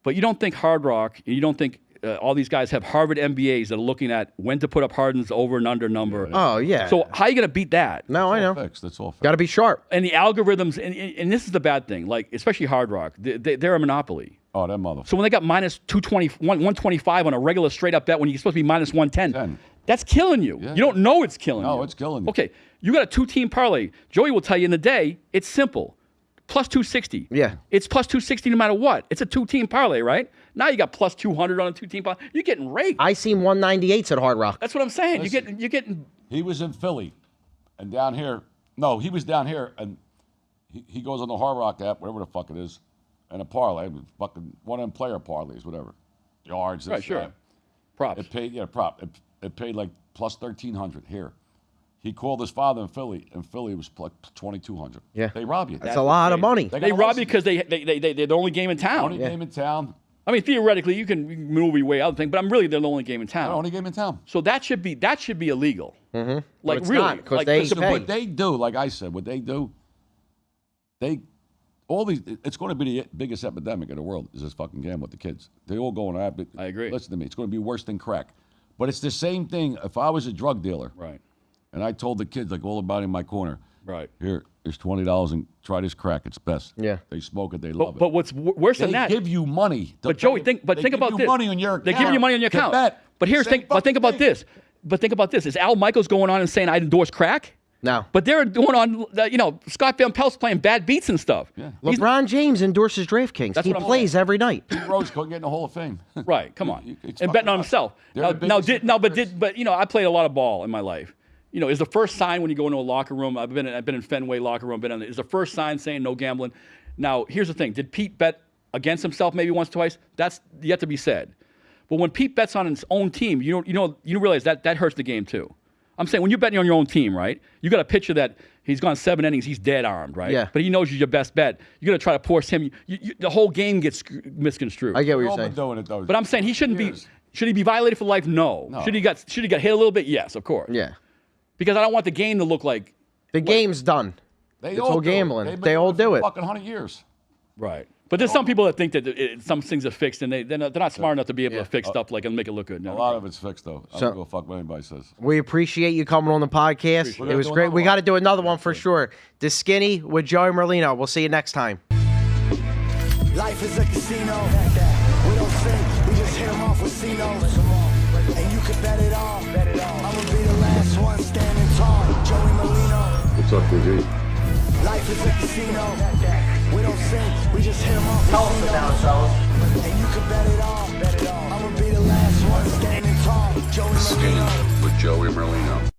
But you don't think Hard Rock, and you don't think all these guys have Harvard MBAs that are looking at when to put up Harden's over and under number.
Oh, yeah.
So how are you going to beat that?
No, I know.
Fixed. That's all fixed.
Got to be sharp.
And the algorithms, and this is the bad thing, like especially Hard Rock, they're a monopoly.
Oh, that motherfucker.
So when they got minus 125 on a regular straight up bet when you're supposed to be minus 110,
10.
that's killing you.
Yeah.
You don't know it's killing you.
No, it's killing you.
Okay, you got a 2-team parlay. Joey will tell you in the day, it's simple. Plus 260.
Yeah.
It's plus 260 no matter what. It's a 2-team parlay, right? Now you got plus 200 on a 2-team parlay. You're getting raked.
I seen 198s at Hard Rock.
That's what I'm saying.
Listen.
You're getting.
He was in Philly, and down here. No, he was down here, and he goes on the Hard Rock app, whatever the fuck it is, and a parlay, fucking one of them player parlays, whatever, yards.
Right,
this,
sure.
that.
Props.
It paid, prop. It paid like plus 1,300 here. He called his father in Philly, and Philly was like 2,200.
Yeah.
They rob you.
That's a lot of money.
They rob you because they're the only game in town.
Only game in town.
I mean, theoretically, you can move your way out of the thing, but I'm really they're the only game in town.
Only game in town.
So that should be illegal. Mm-hmm. Like
it's
really,
not, 'cause
like,
they
listen,
pay.
What they do, like I said, what they do, it's going to be the biggest epidemic in the world is this fucking gambling with the kids. They all go on that.
I agree.
Listen to me. It's going to be worse than crack. But it's the same thing. If I was a drug dealer,
right,
and I told the kids, like all about in my corner,
right.
here, here's $20 and try this crack. It's best.
Yeah.
They smoke it. They love
But
it.
what's worse
They
than that?
give you money.
But Joey, think about
They
this.
give you money on your account.
They give you money on your
to
account.
bet.
But
Same
think
fucking
about
thing.
this. But think about this. Is Al Michaels going on and saying I endorse crack?
No.
But they're doing on, Scott Van Pelt's playing bad beats and stuff.
Yeah.
He's-
LeBron James endorses DraftKings.
That's
He
what I'm
plays every night.
Pete Rose couldn't get in the Hall of Fame.
Right, come on.
It's
And betting on
fucking
himself.
They're the biggest hypocrites.
I played a lot of ball in my life. Is the first sign when you go into a locker room, I've been in Fenway locker room, is the first sign saying no gambling. Now, here's the thing. Did Pete bet against himself maybe once, twice? That's yet to be said. But when Pete bets on his own team, you realize that hurts the game too. I'm saying when you're betting on your own team, right? You got a picture that he's gone 7 innings, he's dead armed, right?
Yeah.
But he knows you're your best bet. You're gonna try to force him. The whole game gets misconstrued.
I get what
They've
you're
all been
saying.
doing it, though.
But I'm saying he shouldn't be.
Years.
Should he be violated for life? No. Should he got hit a little bit? Yes, of course.
Yeah.
Because I don't want the game to look like.
The game's done.
They
It's
all
all
do it.
gambling.
They've been
They all
doing
do
for
it.
Fucking 100 years.
Right. But there's some people that think that some things are fixed and they're not smart enough to be able to fix stuff like and make it look good.
A lot of it's fixed, though. I
So-
don't give a fuck what anybody says.
We appreciate you coming on the podcast.
We're gonna
It was
do
great.
another
We
one.
got to do another one for sure. The Skinny with Joey Merlino. We'll see you next time.
Life is a casino. We don't sink, we just hit them off with C-notes. And you can bet it all. I'ma be the last one standing tall. Joey Merlino.
What's up, KG?
Life is a casino. We don't sink, we just hit them off with C-notes. And you can bet it all. I'ma be the last one standing tall. Joey Merlino.
With Joey Merlino.